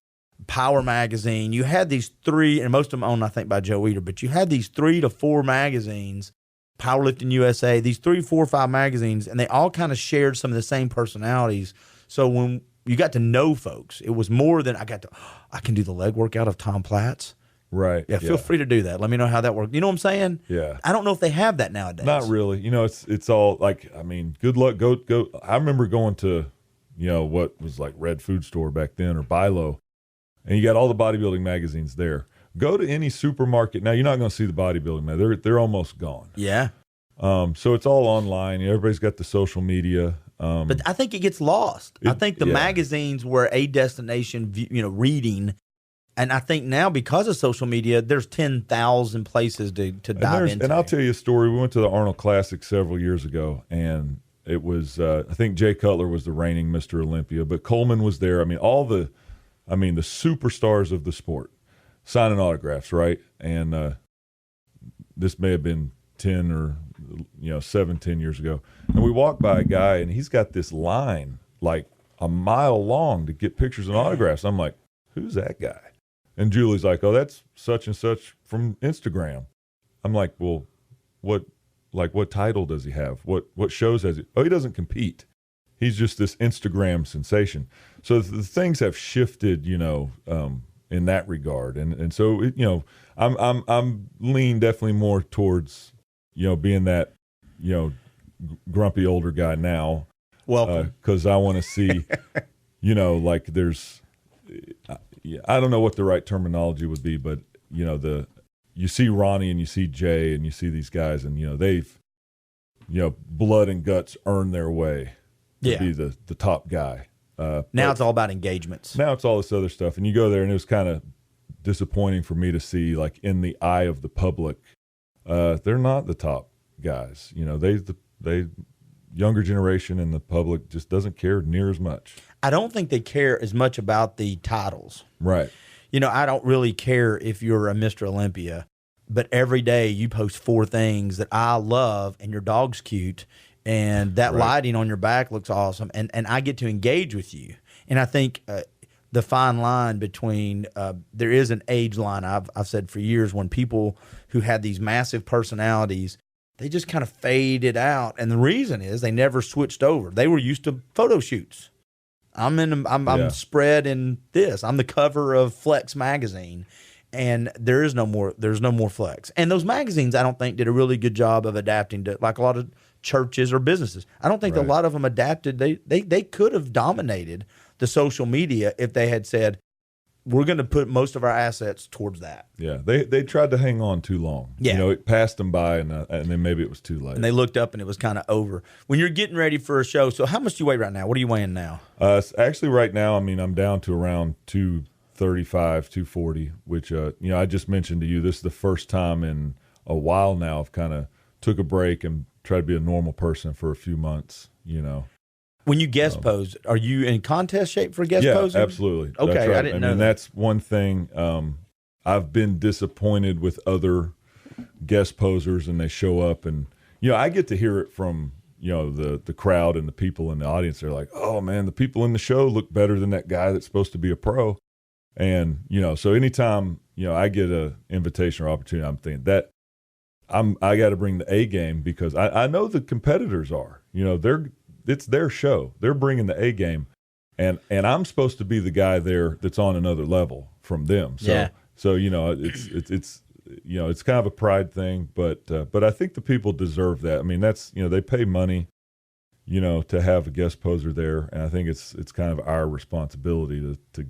Power Magazine. You had these 3, and most of them owned, I think, by Joe Eater. But you had these 3 to 4 magazines, Powerlifting USA. These 3, 4, 5 magazines, and they all kind of shared some of the same personalities. So when you got to know folks, it was more than I can do the leg workout of Tom Platz. Right. Yeah, feel free to do that. Let me know how that works. You know what I'm saying? Yeah. I don't know if they have that nowadays. Not really. It's all like, good luck. Go. I remember going to, what was like Red Food Store back then or Bilo, and you got all the bodybuilding magazines there. Go to any supermarket. Now, you're not going to see the bodybuilding magazines. They're almost gone. Yeah. So it's all online. Everybody's got the social media. But I think it gets lost. I think the magazines were a destination, reading. And I think now, because of social media, there's 10,000 places to dive into. And I'll tell you a story. We went to the Arnold Classic several years ago, and it was, I think Jay Cutler was the reigning Mr. Olympia, but Coleman was there. I mean, the superstars of the sport signing autographs, right? And this may have been 10 or 10 years ago. And we walked by a guy, and he's got this line like a mile long to get pictures and autographs. I'm like, who's that guy? And Julie's like, oh, that's such and such from Instagram. I'm like, well, what title does he have? What shows has he? Oh, he doesn't compete. He's just this Instagram sensation. So the things have shifted, in that regard. And so, I'm lean definitely more towards, being that, grumpy older guy now. Welcome. Because I want to see, like there's, I don't know what the right terminology would be, but you see Ronnie and you see Jay and you see these guys, and they've blood and guts earned their way to be the top guy. Now it's all about engagements. Now it's all this other stuff, and you go there, and it was kind of disappointing for me to see, like, in the eye of the public, they're not the top guys. They younger generation and the public just doesn't care near as much. I don't think they care as much about the titles. Right. I don't really care if you're a Mr. Olympia, but every day you post 4 things that I love, and your dog's cute, and that lighting on your back looks awesome, and I get to engage with you. And I think the fine line between there is an age line I've said for years, when people who had these massive personalities, they just kind of faded out, and the reason is they never switched over. They were used to photo shoots. I'm spread in this. I'm the cover of Flex magazine, and there's no more Flex. And those magazines, I don't think, did a really good job of adapting to, like a lot of churches or businesses. I don't think a lot of them adapted. They could have dominated the social media if they had said, we're going to put most of our assets towards that. Yeah, they tried to hang on too long. Yeah. It passed them by, and then maybe it was too late. And they looked up, and it was kind of over. When you're getting ready for a show, so how much do you weigh right now? What are you weighing now? Actually, right now, I'm down to around 235, 240, which, I just mentioned to you, this is the first time in a while now I've kind of took a break and tried to be a normal person for a few months, When you guest pose, are you in contest shape for guest posing? Yeah, absolutely. Okay, that's right. I didn't know that. That's one thing. I've been disappointed with other guest posers, and they show up, and I get to hear it from the crowd and the people in the audience. They're like, "Oh man, the people in the show look better than that guy that's supposed to be a pro." And so anytime I get a invitation or opportunity, I'm thinking that I got to bring the A game, because I know the competitors are. It's their show. They're bringing the A game, and I'm supposed to be the guy there that's on another level from them. So it's kind of a pride thing, but I think the people deserve that. I mean, that's they pay money, to have a guest poser there, and I think it's kind of our responsibility to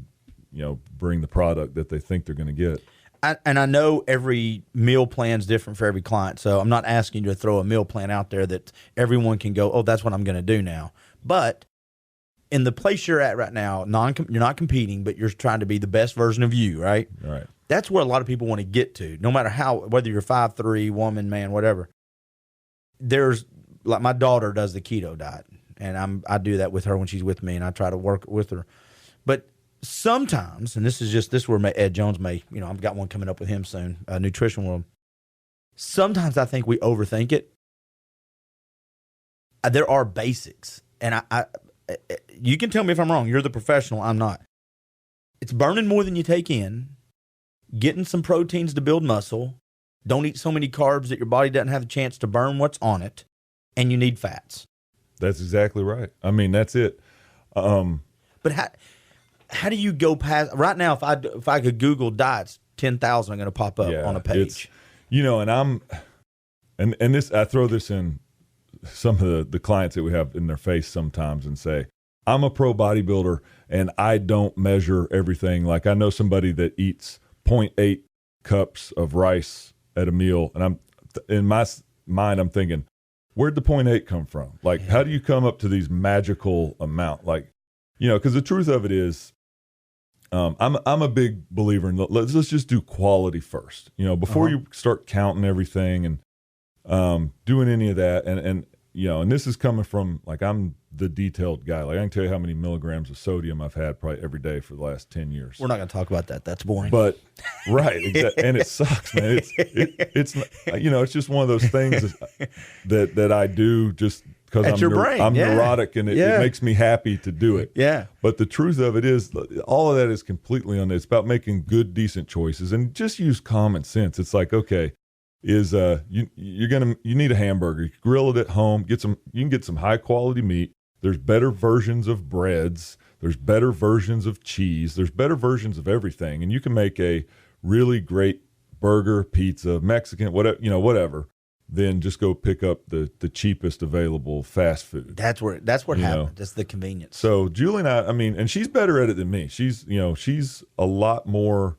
bring the product that they think they're going to get. And I know every meal plan is different for every client, so I'm not asking you to throw a meal plan out there that everyone can go, oh, that's what I'm going to do now. But in the place you're at right now, you're not competing, but you're trying to be the best version of you, right? Right. That's where a lot of people want to get to, no matter whether you're 5'3", woman, man, whatever. There's, like, my daughter does the keto diet, and I do that with her when she's with me, and I try to work with her. But sometimes, and this is where Ed Jones may, I've got one coming up with him soon, Nutrition World. Sometimes I think we overthink it. There are basics, and I you can tell me if I'm wrong. You're the professional, I'm not. It's burning more than you take in, getting some proteins to build muscle, don't eat so many carbs that your body doesn't have a chance to burn what's on it, and you need fats. That's exactly right. I mean, that's it. But how do you go past right now? If I could Google diets, 10,000 are going to pop up on a page. And this, I throw this in some of the clients that we have in their face sometimes and say, I'm a pro bodybuilder and I don't measure everything. Like, I know somebody that eats 0.8 cups of rice at a meal, and I'm in my mind, I'm thinking, where'd the 0.8 come from? Like, how do you come up to these magical amount? Like, because the truth of it is, I'm a big believer in let's just do quality first, before you start counting everything and doing any of that. And this is coming from, like, I'm the detailed guy. Like, I can tell you how many milligrams of sodium I've had probably every day for the last 10 years. We're not going to talk about that. That's boring. But right. And it sucks, man. It's it's just one of those things that I do just because I'm neurotic, and it makes me happy to do it. Yeah. But the truth of it is, all of that is completely on it. It's about making good, decent choices, and just use common sense. It's like, okay, you need a hamburger. You grill it at home. You can get some high quality meat. There's better versions of breads. There's better versions of cheese. There's better versions of everything, and you can make a really great burger, pizza, Mexican, whatever. Then just go pick up the cheapest available fast food. That's what happens. That's the convenience. So Julie and I mean, and she's better at it than me. She's a lot more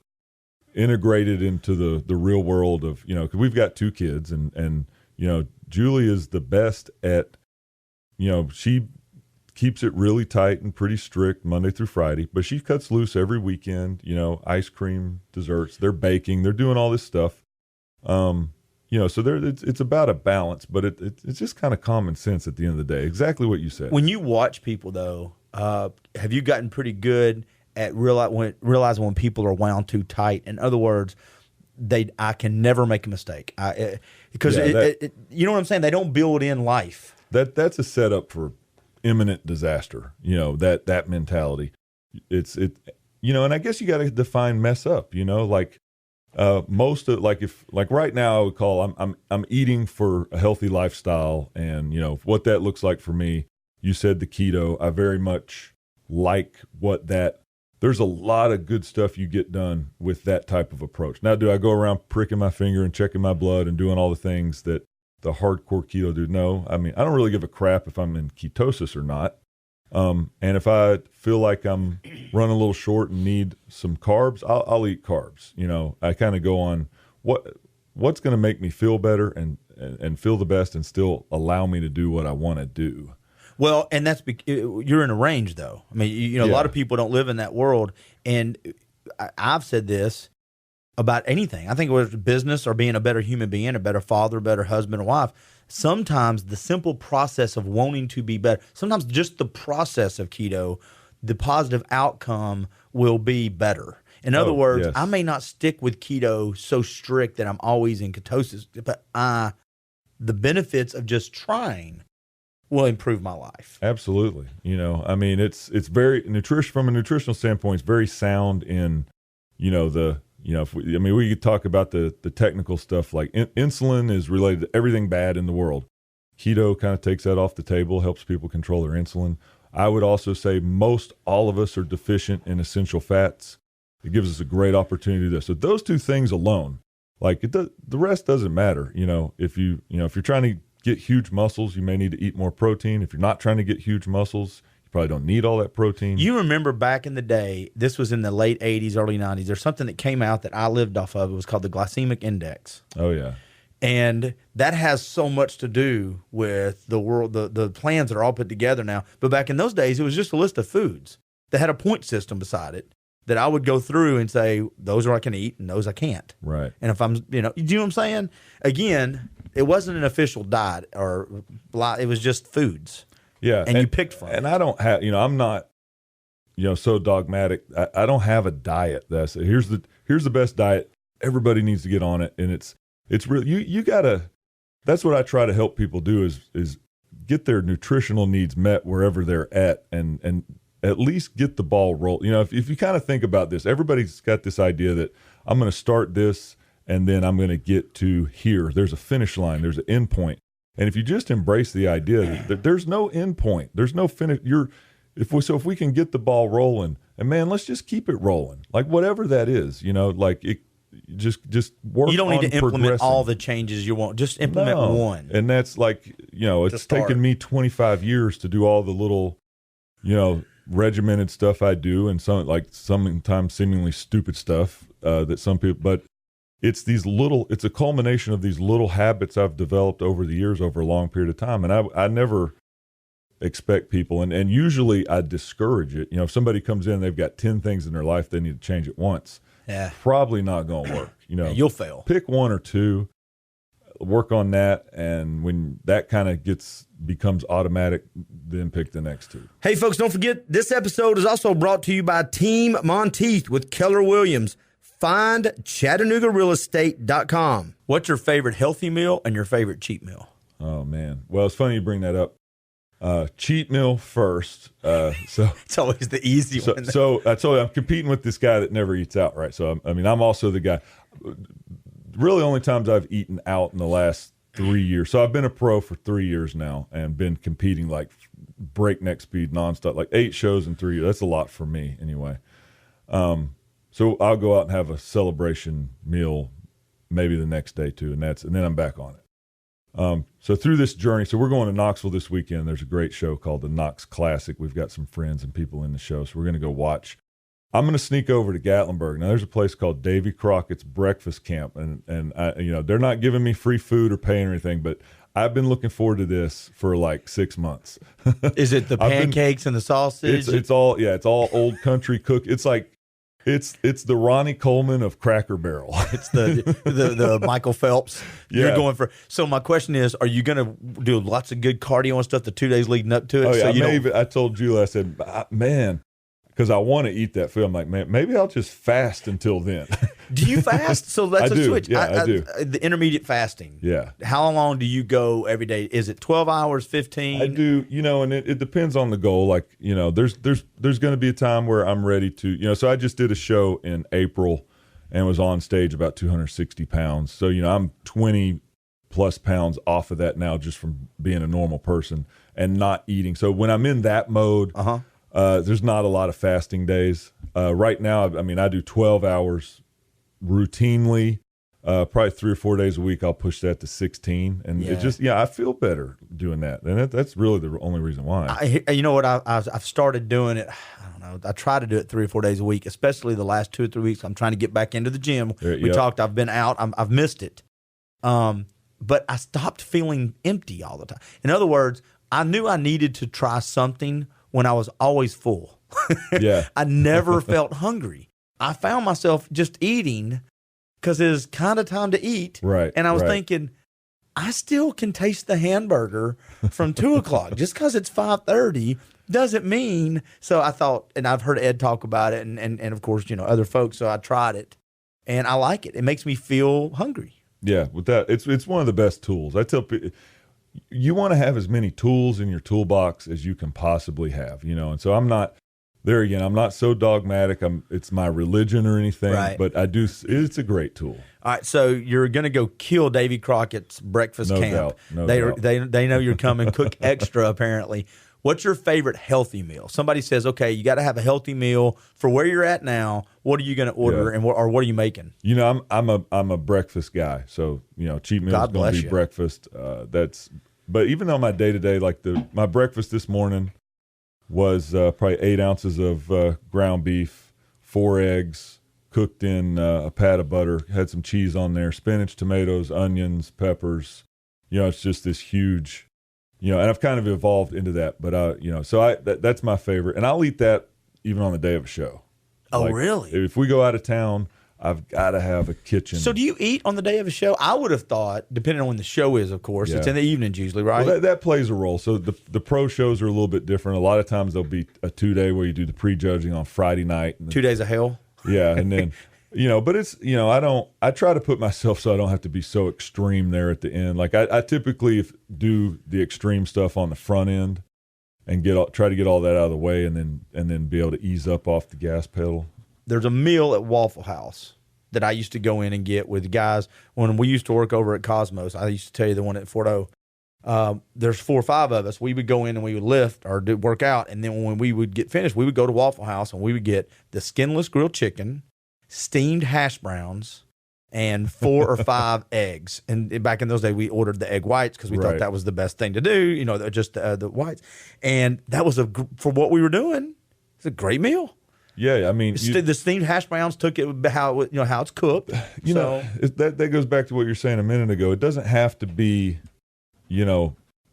integrated into the real world of, because we've got 2 kids, and Julie is the best at, she keeps it really tight and pretty strict Monday through Friday, but she cuts loose every weekend, ice cream, desserts, they're baking, they're doing all this stuff. So it's about a balance, but it's just kind of common sense at the end of the day. Exactly what you said. When you watch people, though, have you gotten pretty good at realizing when people are wound too tight? In other words, I can never make a mistake. Because you know what I'm saying? They don't build in life. That's a setup for imminent disaster. That mentality. And I guess you got to define mess up. Most of, like right now I would call I'm eating for a healthy lifestyle, and what that looks like for me. You said the keto. I very much like there's a lot of good stuff you get done with that type of approach. Now, do I go around pricking my finger and checking my blood and doing all the things that the hardcore keto do? No. I mean, I don't really give a crap if I'm in ketosis or not. And if I feel like I'm running a little short and need some carbs, I'll eat carbs. I kind of go on what's going to make me feel better and feel the best and still allow me to do what I want to do. Well, and you're in a range, though. I mean, a lot of people don't live in that world, and I've said this about anything. I think whether it's business or being a better human being, a better father, a better husband or wife, sometimes the simple process of wanting to be better, sometimes just the process of keto, the positive outcome will be better. In other words, yes. I may not stick with keto so strict that I'm always in ketosis, but the benefits of just trying will improve my life. Absolutely. I mean, it's very from a nutritional standpoint, it's very sound in, we could talk about the technical stuff, like insulin is related to everything bad in the world. Keto kind of takes that off the table, helps people control their insulin. I would also say most all of us are deficient in essential fats. It gives us a great opportunity to do this. So those 2 things alone, the rest doesn't matter. If you're trying to get huge muscles, you may need to eat more protein. If you're not trying to get huge muscles, you probably don't need all that protein. You remember back in the day, this was in the late 80s, early 90s, there's something that came out that I lived off of. It was called the glycemic index. Oh, yeah. And that has so much to do with the world, the plans that are all put together now. But back in those days, it was just a list of foods that had a point system beside it that I would go through and say, those are I can eat and those I can't. Right. And if I'm, do you know what I'm saying? Again, it wasn't an official diet it was just foods. Yeah. And you picked from it. And I don't have, I'm not, so dogmatic. I don't have a diet. Here's the best diet. Everybody needs to get on it. And it's really, you gotta, that's what I try to help people do is get their nutritional needs met wherever they're at and at least get the ball rolled. If you kind of think about this, everybody's got this idea that I'm going to start this and then I'm going to get to here. There's a finish line. There's an end point. And if you just embrace the idea that there's no end point, there's no finish. If we can get the ball rolling, and man, let's just keep it rolling. Like whatever that is, just work on You don't need to implement all the progressing. changes you want. Just implement one. And that's it's taken me 25 years to do all the little, regimented stuff I do, and sometimes seemingly stupid stuff that some people, but it's a culmination of these little habits I've developed over the years, over a long period of time. And I never, expect people, and usually I discourage it. If somebody comes in, they've got 10 things in their life they need to change at once. Yeah, probably not going to work. You'll fail. Pick one or two, work on that, and when that kind of becomes automatic, then pick the next two. Hey, folks, don't forget, this episode is also brought to you by Team Monteith with Keller Williams. Find ChattanoogaRealEstate.com. What's your favorite healthy meal and your favorite cheat meal? Oh, man. Well, it's funny you bring that up. Cheat meal first. So it's always the easy one. So I told you, I'm competing with this guy that never eats out, right? So, I'm also the guy. Really, only times I've eaten out in the last 3 years. So I've been a pro for 3 years now and been competing like breakneck speed, nonstop, like 8 shows in 3 years. That's a lot for me anyway. So I'll go out and have a celebration meal maybe the next day too, and then I'm back on it. So through this journey, so we're going to Knoxville this weekend. There's a great show called the Knox Classic. We've got some friends and people in the show, so we're going to go watch. I'm going to sneak over to Gatlinburg. Now, there's a place called Davy Crockett's Breakfast Camp, and I, they're not giving me free food or paying or anything, but I've been looking forward to this for like 6 months. Is it the pancakes and the sausage? It's all old country cook. It's like it's the Ronnie Coleman of Cracker Barrel. It's the Michael Phelps. Yeah. You're going for. So my question is, are you going to do lots of good cardio and stuff the 2 days leading up to it? Oh yeah, so I told Julie, I said, man, because I want to eat that food. I'm like, man, maybe I'll just fast until then. Do you fast? So that's a switch. Yeah, I do. The intermediate fasting. Yeah. How long do you go every day? Is it 12 hours, 15? I do, and it depends on the goal. Like, there's going to be a time where I'm ready to, so I just did a show in April and was on stage about 260 pounds. So, I'm 20 plus pounds off of that now just from being a normal person and not eating. So when I'm in that mode, there's not a lot of fasting days. Right now, I do 12 hours routinely, probably 3 or 4 days a week. I'll push that to 16, and it just I feel better doing that, and that's really the only reason why. You know what? I've started doing it. I don't know. I try to do it 3 or 4 days a week, especially the last 2 or 3 weeks. I'm trying to get back into the gym. We talked. I've been out. I've missed it, but I stopped feeling empty all the time. In other words, I knew I needed to try something when I was always full. Yeah, I never felt hungry. I found myself just eating because it was kind of time to eat. Right. And I was thinking, I still can taste the hamburger from 2 o'clock. Just because it's 5:30 doesn't mean. So I thought, and I've heard Ed talk about it and of course, other folks. So I tried it and I like it. It makes me feel hungry. Yeah. With that, it's one of the best tools. I tell people, you want to have as many tools in your toolbox as you can possibly have, and so I'm not. There again, I'm not so dogmatic. It's my religion or anything, but I do. It's a great tool. All right, so you're going to go kill Davy Crockett's Breakfast Camp. No doubt. They know you're coming. Cook extra, apparently. What's your favorite healthy meal? Somebody says, okay, you got to have a healthy meal for where you're at now. What are you going to order, and what are you making? I'm a breakfast guy, so cheat meal is going to be breakfast. But even on my day to day, like my breakfast this morning was probably 8 ounces of ground beef, 4 eggs, cooked in a pat of butter, had some cheese on there, spinach, tomatoes, onions, peppers. It's just this huge, and I've kind of evolved into that. But, so that's my favorite. And I'll eat that even on the day of a show. Oh, really? If we go out of town, I've got to have a kitchen. So do you eat on the day of a show? I would have thought, depending on when the show is, of course, it's in the evenings usually, right? Well, that plays a role. So the pro shows are a little bit different. A lot of times there'll be a 2-day where you do the prejudging on Friday night. 2 days of hell? Yeah, and then, but it's, I try to put myself so I don't have to be so extreme there at the end. Like I typically do the extreme stuff on the front end and try to get all that out of the way and then be able to ease up off the gas pedal. There's a meal at Waffle House that I used to go in and get with guys when we used to work over at Cosmos. I used to tell you the one at Fort O. There's 4 or 5 of us. We would go in and we would lift or work out, and then when we would get finished, we would go to Waffle House and we would get the skinless grilled chicken, steamed hash browns, and 4 or 5 eggs. And back in those days, we ordered the egg whites because we thought that was the best thing to do. Just the whites, and that was for what we were doing. It's a great meal. Yeah, I mean, the steamed hash browns took it how it's cooked. That goes back to what you're saying a minute ago. It doesn't have to be,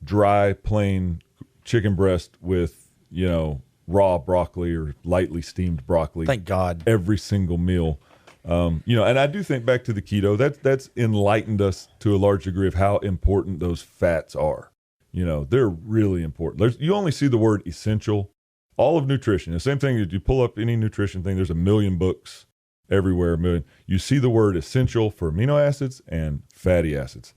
dry, plain chicken breast with, raw broccoli or lightly steamed broccoli. Thank God. Every single meal. And I do think back to the keto, that's enlightened us to a large degree of how important those fats are. They're really important. You only see the word essential. All of nutrition, the same thing, if you pull up any nutrition thing, there's a million books everywhere, you see the word essential for amino acids and fatty acids.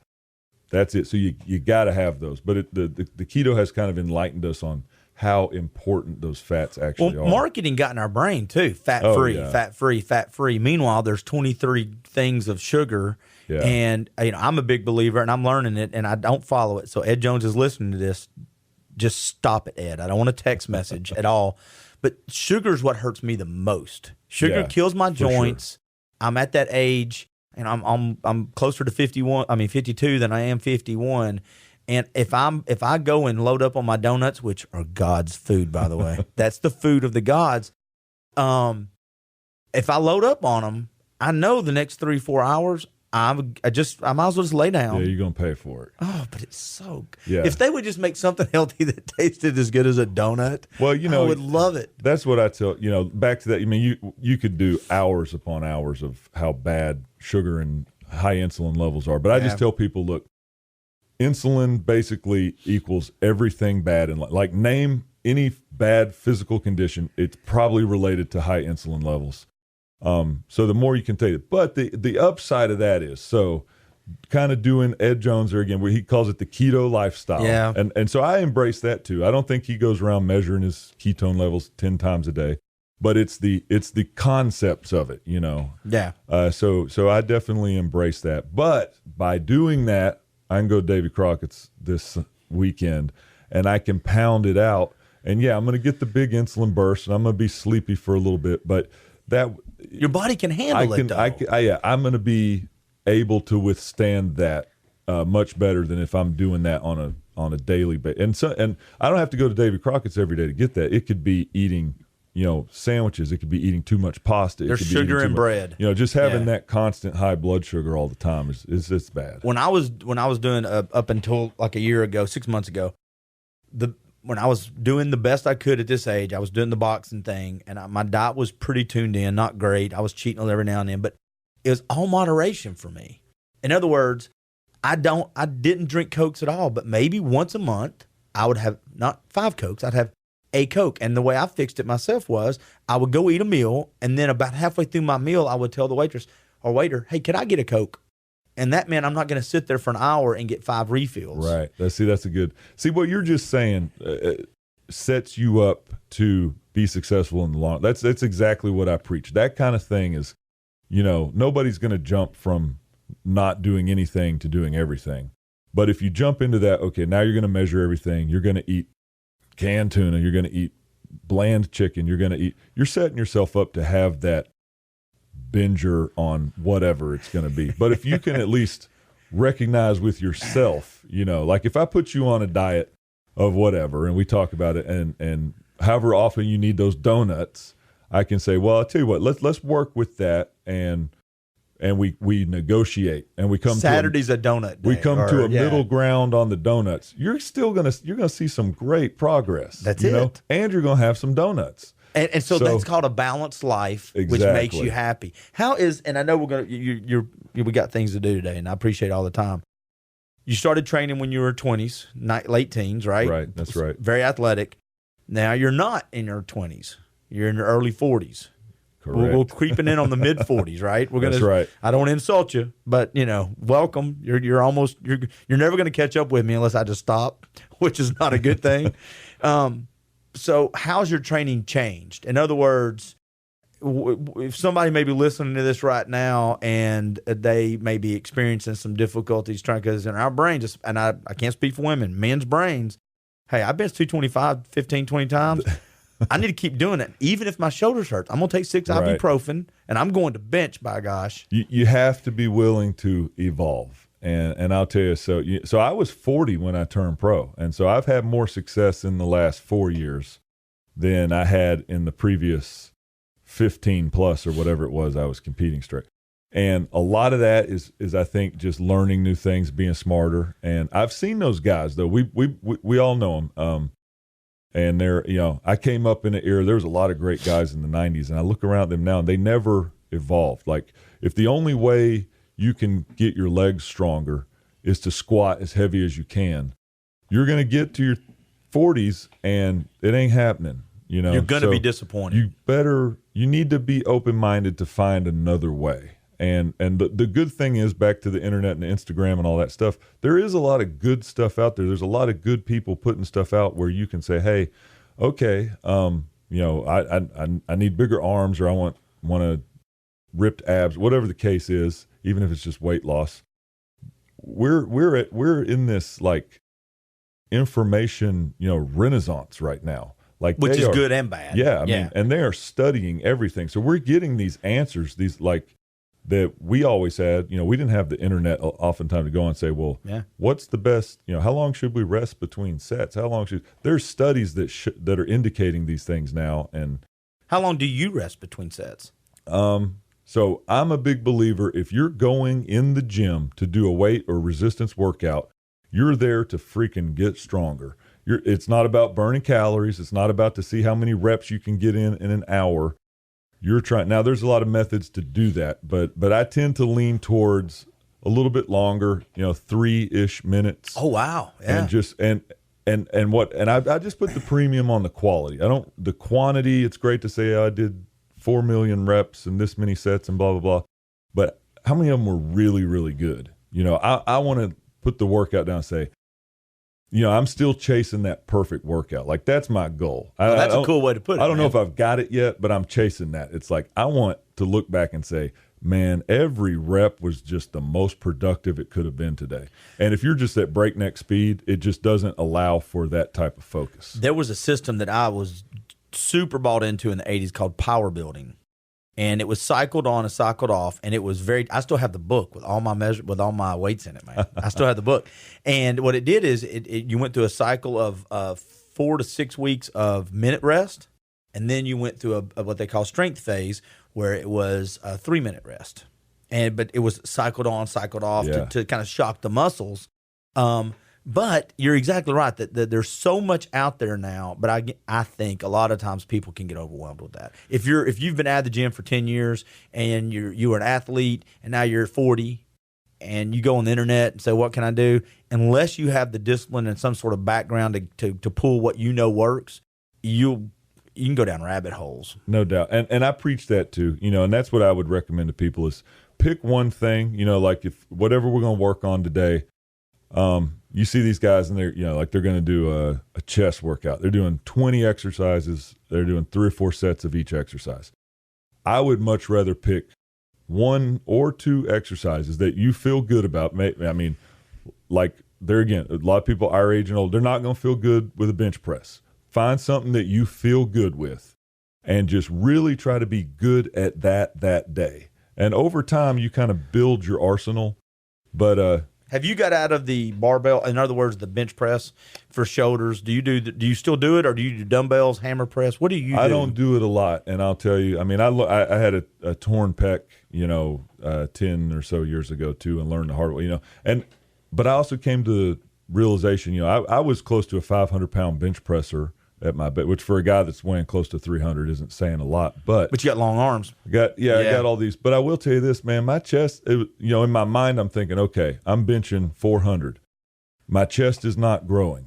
That's it. So you got to have those. But the keto has kind of enlightened us on how important those fats actually are. Marketing got in our brain too. Fat-free, fat-free, fat-free. Meanwhile, there's 23 things of sugar. Yeah. And I'm a big believer, and I'm learning it, and I don't follow it. So Ed Jones is listening to this. Just stop it, Ed. I don't want a text message at all. But sugar is what hurts me the most. Sugar kills my joints. Sure. I'm at that age, and I'm closer to 52 than I am 51. And if I go and load up on my donuts, which are God's food, by the way, that's the food of the gods. If I load up on them, I know the next 3-4 hours, I might as well just lay down. Yeah, you're gonna pay for it. Oh, but it's so good. Yeah. If they would just make something healthy that tasted as good as a donut, well, I would love it. That's what I tell. Back to that. You could do hours upon hours of how bad sugar and high insulin levels are. But I just tell people, look, insulin basically equals everything bad in life. Like, name any bad physical condition, it's probably related to high insulin levels. So the more you can take it. But the upside of that is, so kind of doing Ed Jones there again, where he calls it the keto lifestyle. Yeah. And so I embrace that too. I don't think he goes around measuring his ketone levels 10 times a day, but it's the concepts of it, Yeah. So I definitely embrace that. But by doing that, I can go to Davy Crockett's this weekend and I can pound it out. And I'm going to get the big insulin burst and I'm going to be sleepy for a little bit, but your body can handle it, though. I'm going to be able to withstand that much better than if I'm doing that on a daily basis. And I don't have to go to Davy Crockett's every day to get that. It could be eating, sandwiches. It could be eating too much pasta. There's sugar in bread. Just having that constant high blood sugar all the time is just bad. When I was doing up until like a year ago, 6 months ago, when I was doing the best I could at this age, I was doing the boxing thing, and my diet was pretty tuned in, not great. I was cheating every now and then, but it was all moderation for me. In other words, I didn't drink Cokes at all, but maybe once a month I would have not 5 Cokes, I'd have a Coke. And the way I fixed it myself was I would go eat a meal, and then about halfway through my meal, I would tell the waitress or waiter, "Hey, can I get a Coke?" And that meant I'm not going to sit there for an hour and get 5 refills. Right. That's a good. See, what you're just saying sets you up to be successful in the long. That's exactly what I preach. That kind of thing is, nobody's going to jump from not doing anything to doing everything. But if you jump into that, okay, now you're going to measure everything. You're going to eat canned tuna. You're going to eat bland chicken. You're setting yourself up to have that binger on whatever it's going to be. But if you can at least recognize with yourself, like if I put you on a diet of whatever and we talk about it and however often you need those donuts, I can say, well, I'll tell you what, let's work with that and we negotiate and we come Saturday's a donut day. We come to a middle ground on the donuts. You're going to see some great progress. That's it. And you're going to have some donuts. And so that's called a balanced life, which makes you happy. And I know we got things to do today, and I appreciate all the time. You started training when you were 20s, late teens, right? Right, that's right. Very athletic. Now you're not in your 20s. You're in your early 40s. Correct. We're creeping in on the mid 40s, right? That's right. I don't want to insult you, but welcome. You're never going to catch up with me unless I just stop, which is not a good thing. So how's your training changed? In other words, if somebody may be listening to this right now and they may be experiencing some difficulties trying, because in our brains, and I can't speak for women, men's brains, hey, I bench 225 15, 20 times. I need to keep doing it. Even if my shoulders hurt, I'm going to take 6 ibuprofen and I'm going to bench, by gosh. You have to be willing to evolve. And I'll tell you, so I was 40 when I turned pro. And so I've had more success in the last 4 years than I had in the previous 15 plus or whatever it was I was competing straight. And a lot of that is I think just learning new things, being smarter. And I've seen those guys though. We all know them. And I came up in an era, there was a lot of great guys in the 90s, and I look around them now, and they never evolved. Like, if the only way you can get your legs stronger is to squat as heavy as you can, you're going to get to your 40s, and it ain't happening. You're going to be disappointed. You need to be open-minded to find another way. And the good thing is, back to the internet and the Instagram and all that stuff, there is a lot of good stuff out there. There's a lot of good people putting stuff out where you can say, hey, okay, I need bigger arms, or I want a ripped abs, whatever the case is, even if it's just weight loss. We're in this like information, renaissance right now. Like, which is good and bad. Yeah, I mean, and they are studying everything. So we're getting these answers, these like that we always had. We didn't have the internet oftentimes to go and say, well, what's the best, how long should we rest between sets? How long there's studies that are indicating these things now. And how long do you rest between sets? So I'm a big believer, if you're going in the gym to do a weight or resistance workout, you're there to freaking get stronger. It's not about burning calories. It's not about to see how many reps you can get in an hour. You're trying. Now, there's a lot of methods to do that, but I tend to lean towards a little bit longer, 3-ish minutes. Oh, wow. Yeah. And just, and I just put the premium on the quality. The quantity, it's great to say I did 4 million reps and this many sets and blah, blah, blah. But how many of them were really, really good? I want to put the workout down and say, I'm still chasing that perfect workout. Like, that's my goal. That's a cool way to put it. I don't know if I've got it yet, but I'm chasing that. It's like, I want to look back and say, man, every rep was just the most productive it could have been today. And if you're just at breakneck speed, it just doesn't allow for that type of focus. There was a system that I was super bought into in the 80s called power building. And it was cycled on and cycled off, and it was I still have the book with all my with all my weights in it, man. I still have the book. And what it did is you went through a cycle of 4 to 6 weeks of minute rest, and then you went through a what they call strength phase, where it was a 3-minute rest. But it was cycled on, cycled off to kind of shock the muscles. But you're exactly right that there's so much out there now. But I think a lot of times people can get overwhelmed with that. If you've been at the gym for 10 years and you were an athlete and now you're 40 and you go on the internet and say, what can I do? Unless you have the discipline and some sort of background to pull what works, you can go down rabbit holes. No doubt. And I preach that too, and that's what I would recommend to people is pick one thing, like if whatever we're going to work on today, you see these guys and they're, like they're going to do a chest workout. They're doing 20 exercises. They're doing 3 or 4 sets of each exercise. I would much rather pick 1 or 2 exercises that you feel good about. I mean, like there again, a lot of people our age and old, they're not going to feel good with a bench press. Find something that you feel good with and just really try to be good at that day. And over time, you kind of build your arsenal. But, have you got out of the barbell? In other words, the bench press for shoulders. Do you still do it, or do you do dumbbells, hammer press? What do you do? I don't do it a lot, and I'll tell you. I mean, I had a torn pec, 10 or so years ago too, and learned the hard way, but I also came to the realization, I was close to a 500-pound bench presser at my bed, which for a guy that's weighing close to 300 isn't saying a lot. But you got long arms. I got all these. But I will tell you this, man, my chest, in my mind, I'm thinking, okay, I'm benching 400. My chest is not growing.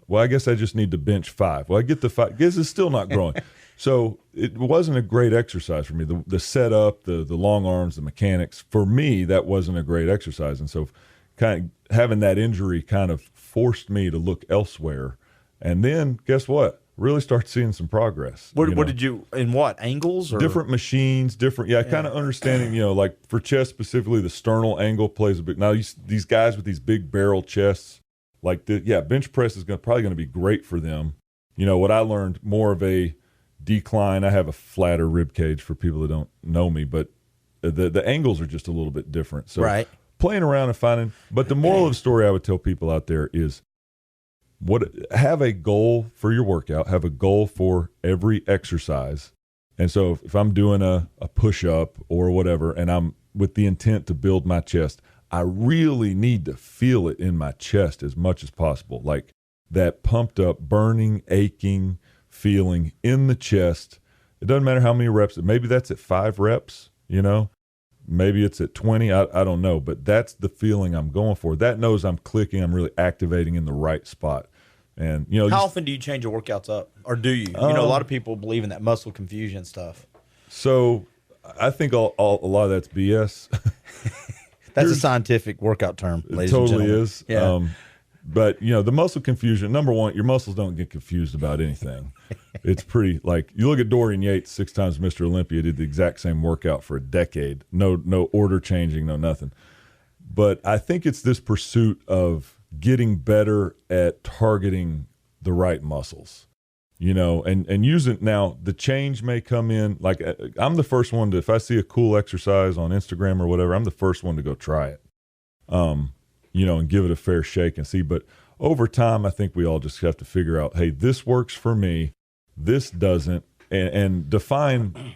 Well, I guess I just need to bench 5. Well, I get the 5. Guess it's still not growing. So it wasn't a great exercise for me. The setup, the long arms, the mechanics, for me, that wasn't a great exercise. And so kind of having that injury kind of forced me to look elsewhere. And then, guess what? Really start seeing some progress. What did you, in what, angles? Or? Different machines, kind of understanding, like for chest specifically, the sternal angle plays a big. Now, these guys with these big barrel chests, bench press is probably going to be great for them. What I learned, more of a decline. I have a flatter rib cage for people that don't know me, but the angles are just a little bit different. So playing around and finding, but the moral of the story I would tell people out there is, have a goal for your workout, have a goal for every exercise. And so if I'm doing a push-up or whatever, and I'm with the intent to build my chest, I really need to feel it in my chest as much as possible. Like that pumped up, burning, aching feeling in the chest. It doesn't matter how many reps. Maybe that's at 5 reps, maybe it's at 20. I don't know, but that's the feeling I'm going for. That knows I'm clicking. I'm really activating in the right spot. And how often do you change your workouts up, or do you? A lot of people believe in that muscle confusion stuff. So I think a lot of that's BS. That's a scientific workout term, ladies and gentlemen. Totally is. Yeah. But the muscle confusion. Number one, your muscles don't get confused about anything. It's pretty you look at Dorian Yates, 6 times Mr. Olympia, did the exact same workout for a decade. No order changing, no nothing. But I think it's this pursuit of getting better at targeting the right muscles, and using. Now the change may come in, like I'm the first one to, if I see a cool exercise on Instagram or whatever, I'm the first one to go try it, and give it a fair shake and see. But over time, I think we all just have to figure out, hey, this works for me, this doesn't, and define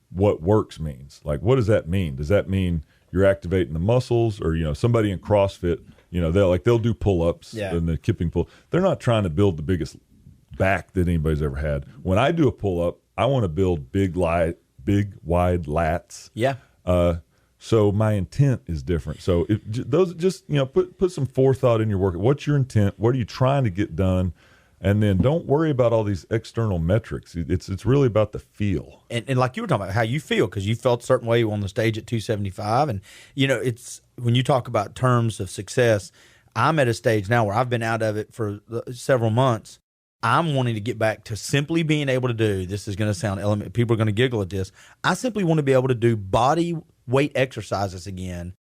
what works means. Like, what does that mean? Does that mean you're activating the muscles, or somebody in CrossFit, they'll do pull-ups and the kipping pull. They're not trying to build the biggest back that anybody's ever had. When I do a pull-up, I want to build big, wide lats. Yeah. So my intent is different. So those just put some forethought in your work. What's your intent? What are you trying to get done? And then don't worry about all these external metrics. It's really about the feel. And like you were talking about how you feel, because you felt a certain way on the stage at 275. And, it's when you talk about terms of success, I'm at a stage now where I've been out of it for several months. I'm wanting to get back to simply being able to do, this is going to sound elementary, people are going to giggle at this. I simply want to be able to do body weight exercises again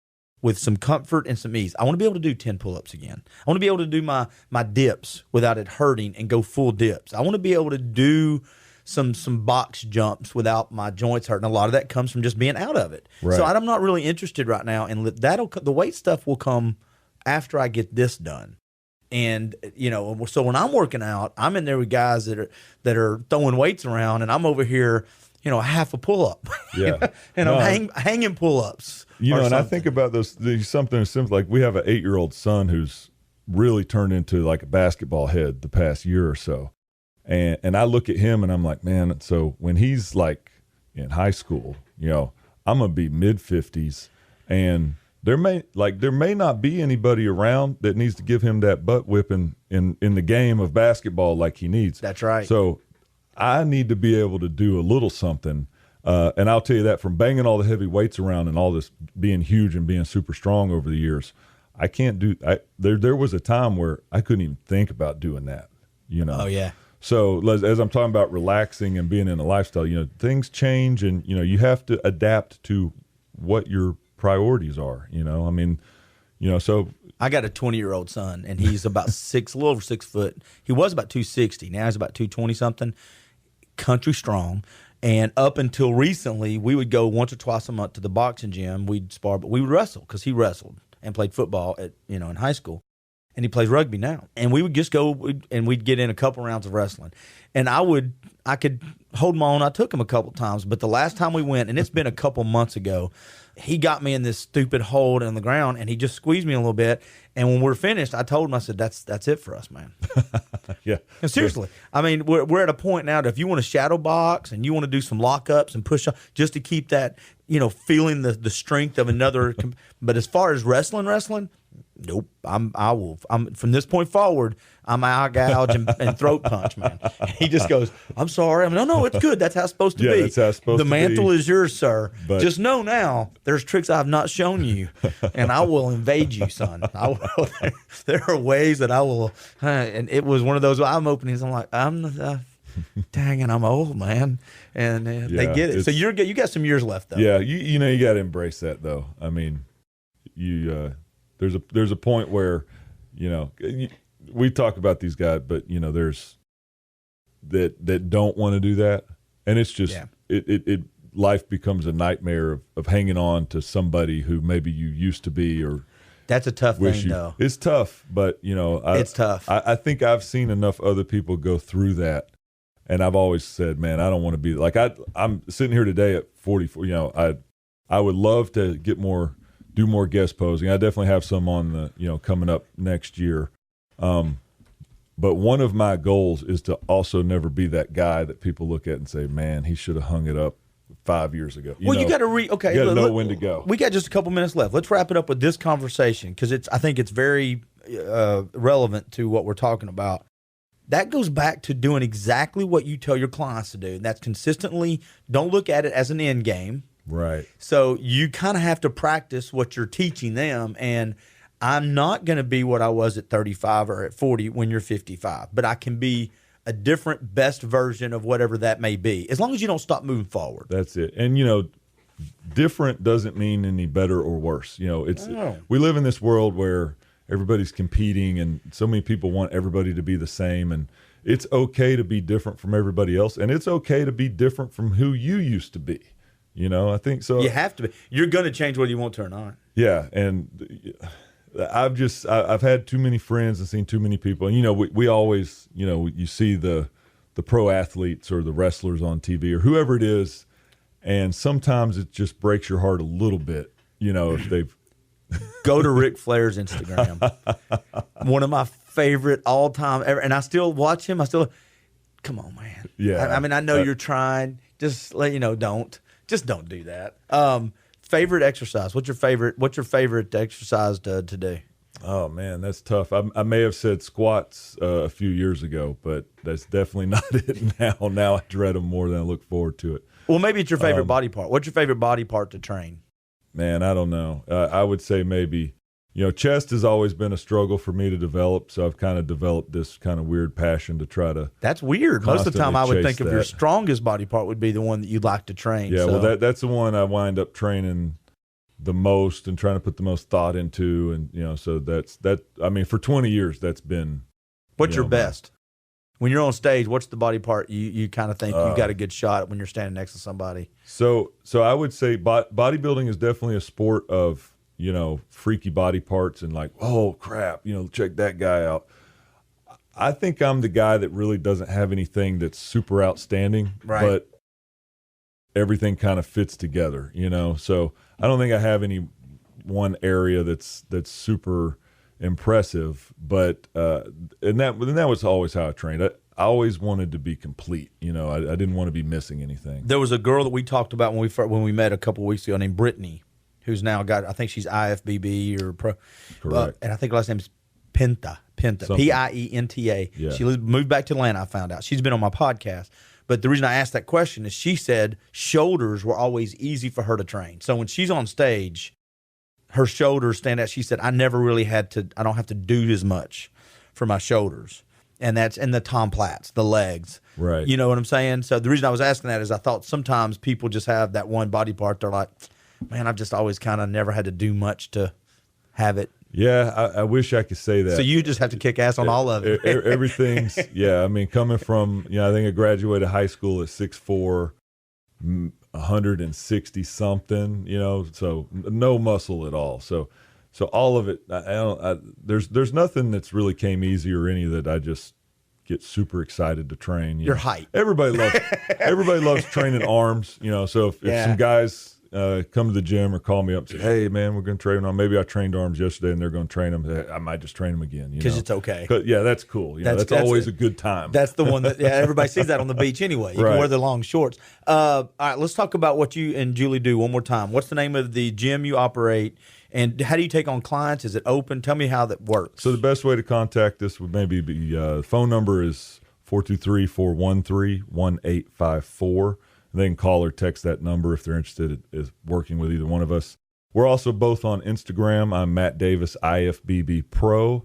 with some comfort and some ease. I want to be able to do 10 pull-ups again. I want to be able to do my dips without it hurting and go full dips. I want to be able to do some box jumps without my joints hurting. A lot of that comes from just being out of it. Right. So I'm not really interested right now, and the weight stuff will come after I get this done. And so when I'm working out, I'm in there with guys that are throwing weights around, and I'm over here, half a pull-up. Yeah. And I'm hanging pull-ups. And I think about there's something simple, like we have an 8-year-old son who's really turned into like a basketball head the past year or so. And I look at him and I'm like, man, so when he's like in high school, I'm going to be mid-50s, and there may not be anybody around that needs to give him that butt whipping in the game of basketball like he needs. That's right. So I need to be able to do a little something. And I'll tell you that, from banging all the heavy weights around and all this being huge and being super strong over the years, I can't do. There was a time where I couldn't even think about doing that. Oh yeah. So as I'm talking about relaxing and being in a lifestyle, things change, and you have to adapt to what your priorities are. So I got a 20-year-old son, and he's about a little over 6 foot. He was about 260. Now he's about 220 something. Country strong. And up until recently, we would go once or twice a month to the boxing gym. We'd spar, but we would wrestle, because he wrestled and played football in high school. And he plays rugby now. And we would just go and we'd get in a couple rounds of wrestling. And I could hold my own. I took him a couple times, but the last time we went, and it's been a couple months ago, he got me in this stupid hold on the ground, and he just squeezed me a little bit. And when we're finished, I told him, I said, that's it for us, man. Yeah. And seriously, I mean, we're at a point now that if you want to shadow box and you want to do some lockups and push up just to keep that, feeling the strength of another. But as far as wrestling, nope. I'm from this point forward, I'm eye gouge and throat punch, man. And he just goes, I'm sorry. No, it's good. That's how it's supposed to be. That's how it's supposed to be. The mantle is yours, sir. But just know now, there's tricks I have not shown you, and I will invade you, son. There are ways that I will. And it was one of those. I'm opening. I'm like, dang it, I'm old, man, and they get it. So you got some years left, though. Yeah, you got to embrace that, though. I mean, there's a point where, we talk about these guys, but there's that don't want to do that, and it's just it life becomes a nightmare of hanging on to somebody who maybe you used to be, or that's a tough thing, though. It's tough, but it's tough. I think I've seen enough other people go through that, and I've always said, man, I don't want to be like I'm sitting here today at 44. I would love to do more guest posing. I definitely have some on the coming up next year. But one of my goals is to also never be that guy that people look at and say, man, he should have hung it up 5 years ago. You got to you got to know when to go. We got just a couple minutes left. Let's wrap it up with this conversation because I think it's very relevant to what we're talking about. That goes back to doing exactly what you tell your clients to do. And that's consistently, don't look at it as an end game. Right. So you kind of have to practice what you're teaching them. And I'm not going to be what I was at 35 or at 40 when you're 55, but I can be a different, best version of whatever that may be, as long as you don't stop moving forward. That's it. And, different doesn't mean any better or worse. We live in this world where everybody's competing and so many people want everybody to be the same. And it's okay to be different from everybody else. And it's okay to be different from who you used to be. I think so. You have to be. You're going to change whether you want to or not. Yeah. And I've had too many friends and seen too many people. And, we always, you see the pro athletes or the wrestlers on TV or whoever it is. And sometimes it just breaks your heart a little bit, if they've. Go to Ric Flair's Instagram. One of my favorite all time ever. And I still watch him. Come on, man. Yeah. I know you're trying. Just let don't do that. Favorite exercise? What's your favorite exercise to do? Oh man, that's tough. I may have said squats a few years ago, but that's definitely not it now. Now I dread them more than I look forward to it. Well, maybe it's your favorite body part. What's your favorite body part to train? Man, I don't know. I would say maybe, chest has always been a struggle for me to develop. So I've kind of developed this kind of weird passion to try to. That's weird. Most of the time I would think of your strongest body part would be the one that you'd like to train. Yeah, well, that's the one I wind up training the most and trying to put the most thought into. And, so that's for 20 years, that's been. What's your best? When you're on stage, what's the body part you kind of think you got a good shot at when you're standing next to somebody? So I would say bodybuilding is definitely a sport of, freaky body parts and like, oh, crap, check that guy out. I think I'm the guy that really doesn't have anything that's super outstanding, right, but everything kind of fits together, So I don't think I have any one area that's super impressive, but and that was always how I trained. I always wanted to be complete. I didn't want to be missing anything. There was a girl that we talked about when we met a couple of weeks ago named Brittany, who's now I think she's IFBB or pro. Correct. And I think her last name is Penta, Pienta. Yeah. She moved back to Atlanta, I found out. She's been on my podcast. But the reason I asked that question is she said shoulders were always easy for her to train. So when she's on stage, her shoulders stand out. She said, I don't have to do as much for my shoulders. And that's in the tom plats, the legs. Right. You know what I'm saying? So the reason I was asking that is I thought sometimes people just have that one body part. They're like, man, I've just always kind of never had to do much to have it. Yeah, I wish I could say that. So you just have to kick ass on all of it. Everything's, coming from, I think I graduated high school at 6'4", 160 something, so no muscle at all. So all of it, there's nothing that's really came easy or any that I just get super excited to train. Your height. Everybody loves training arms, so if some guys come to the gym or call me up and say, hey man, we're going to train on, maybe I trained arms yesterday and they're going to train them. I might just train them again. Because it's okay. Yeah, that's cool. That's always a good time. That's the one that, everybody sees that on the beach anyway. You can wear the long shorts. All right, let's talk about what you and Julie do one more time. What's the name of the gym you operate? And how do you take on clients? Is it open? Tell me how that works. So the best way to contact us would maybe be, phone number is 423-413-1854. They can call or text that number if they're interested in working with either one of us. We're also both on Instagram. I'm Matt Davis, IFBB Pro.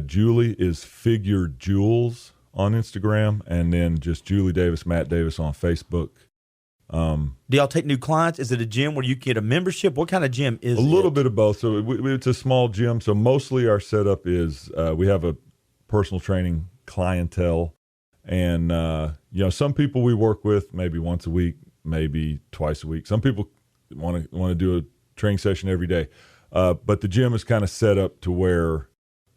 Julie is Figure Jules on Instagram, and then just Julie Davis, Matt Davis on Facebook. Do y'all take new clients? Is it a gym where you get a membership? What kind of gym is it? A little bit of both. So it's a small gym. So mostly our setup is we have a personal training clientele. And, some people we work with maybe once a week, maybe twice a week. Some people want to do a training session every day. But the gym is kind of set up to where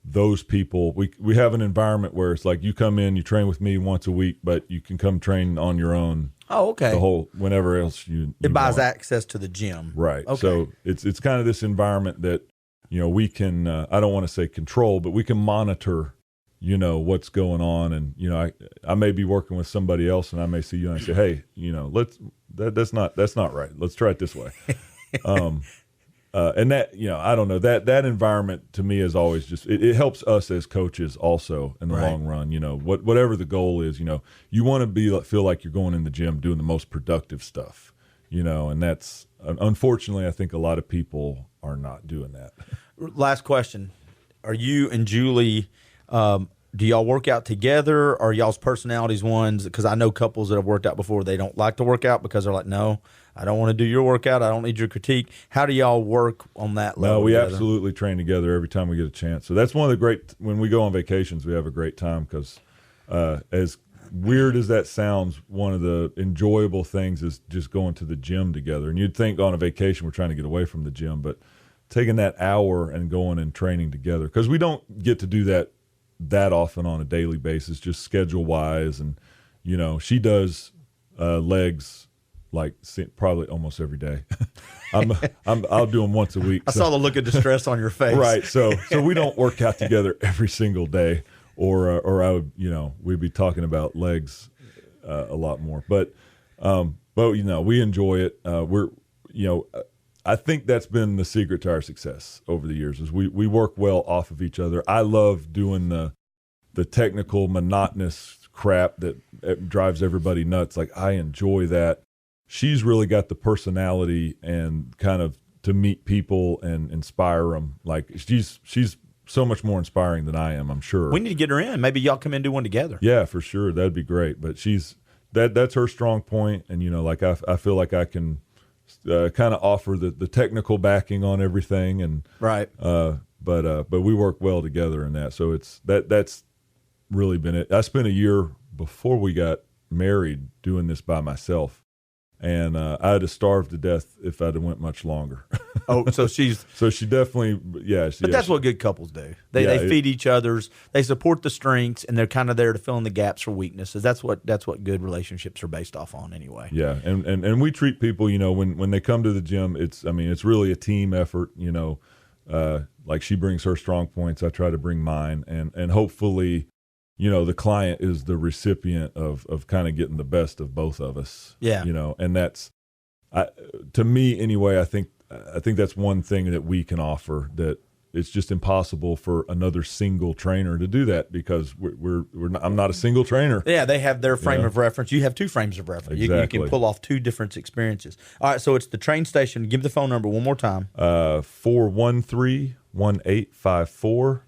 those people, we have an environment where it's like you come in, you train with me once a week, but you can come train on your own. Oh, okay. Whenever else you it buys want. access to the gym. Right. Okay. So it's kind of this environment that, we can, I don't want to say control, but we can monitor what's going on. And, I may be working with somebody else and I may see you and I say, hey, that's not right. Let's try it this way. And that, I don't know, that environment to me is always just, it helps us as coaches also in the long run, whatever the goal is, you want to feel like you're going in the gym doing the most productive stuff, and that's, unfortunately, I think a lot of people are not doing that. Last question. Are you and Julie, do y'all work out together? Are y'all's personalities ones? Because I know couples that have worked out before, they don't like to work out because they're like, no, I don't want to do your workout. I don't need your critique. How do y'all work on that level? No, we together? Absolutely train together every time we get a chance. So that's one of the great, when we go on vacations, we have a great time because as weird as that sounds, one of the enjoyable things is just going to the gym together. And you'd think on a vacation we're trying to get away from the gym, but taking that hour and going and training together, because we don't get to do that often on a daily basis, just schedule wise. And she does legs like probably almost every day. I'll do them once a week. I saw the look of distress on your face. Right. So we don't work out together every single day, or I would, we'd be talking about legs a lot more. But we enjoy it. I think that's been the secret to our success over the years is we work well off of each other. I love doing the technical, monotonous crap that drives everybody nuts. Like, I enjoy that. She's really got the personality and kind of to meet people and inspire them. Like, she's so much more inspiring than I am, I'm sure. We need to get her in. Maybe y'all come in and do one together. Yeah, for sure. That'd be great. But that's her strong point. And, I feel like I can kind of offer the technical backing on everything. And right. But we work well together in that. So that's really been it. I spent a year before we got married doing this by myself. And I had to starve to death if I'd have went much longer. Oh, so she definitely, yeah. But that's what good couples do. They feed each other's, they support the strengths, and they're kind of there to fill in the gaps for weaknesses. That's what good relationships are based off on anyway. Yeah, and we treat people, when they come to the gym, it's really a team effort. Like she brings her strong points, I try to bring mine, and hopefully, the client is the recipient of kind of getting the best of both of us. Yeah. And that's, to me anyway, I think that's one thing that we can offer, that it's just impossible for another single trainer to do that, because I'm not a single trainer. Yeah, they have their frame of reference. You have two frames of reference. Exactly. You can pull off two different experiences. All right, so it's the train station. Give the phone number one more time. 413-1854.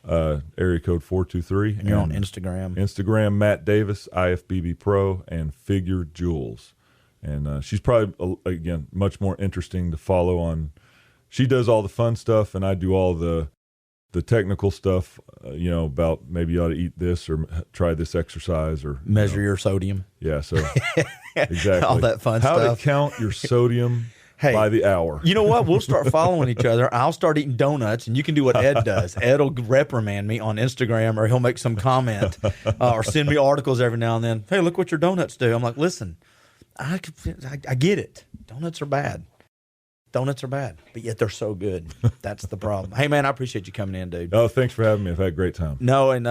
Area code 423. And you're on Instagram. Instagram, Matt Davis, IFBB Pro, and Figure Jules. And she's probably, again, much more interesting to follow on. She does all the fun stuff, and I do all the technical stuff, about maybe you ought to eat this or try this exercise or measure your sodium. Yeah, so exactly. All that fun stuff. How to count your sodium by the hour. You know what? We'll start following each other. I'll start eating donuts, and you can do what Ed does. Ed will reprimand me on Instagram, or he'll make some comment or send me articles every now and then. Hey, look what your donuts do. I'm like, listen, I get it. Donuts are bad. Donuts are bad, but yet they're so good. That's the problem. Hey, man, I appreciate you coming in, dude. Oh, thanks for having me. I've had a great time. No, and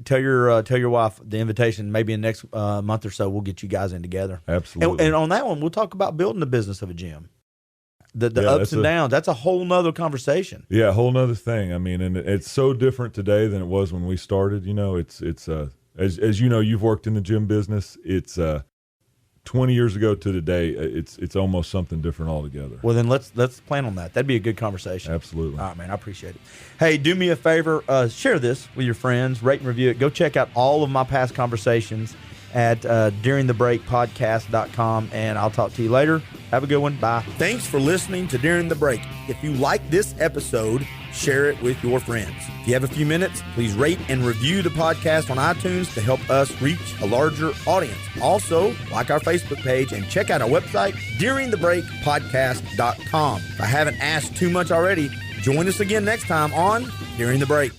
tell your wife the invitation. Maybe in the next month or so, we'll get you guys in together. Absolutely. And on that one, we'll talk about building the business of a gym. The ups and downs. That's a whole nother conversation. Yeah, a whole nother thing. And it's so different today than it was when we started. It's as you know, you've worked in the gym business. It's 20 years ago to today, it's almost something different altogether. Well, then let's plan on that. That'd be a good conversation. Absolutely. All right, man, I appreciate it. Hey, do me a favor, share this with your friends, rate and review it. Go check out all of my past conversations at duringthebreakpodcast.com, and I'll talk to you later. Have a good one. Bye. Thanks for listening to During the Break. If you like this episode, share it with your friends. If you have a few minutes, please rate and review the podcast on iTunes to help us reach a larger audience. Also, like our Facebook page and check out our website, duringthebreakpodcast.com. If I haven't asked too much already, join us again next time on During the Break.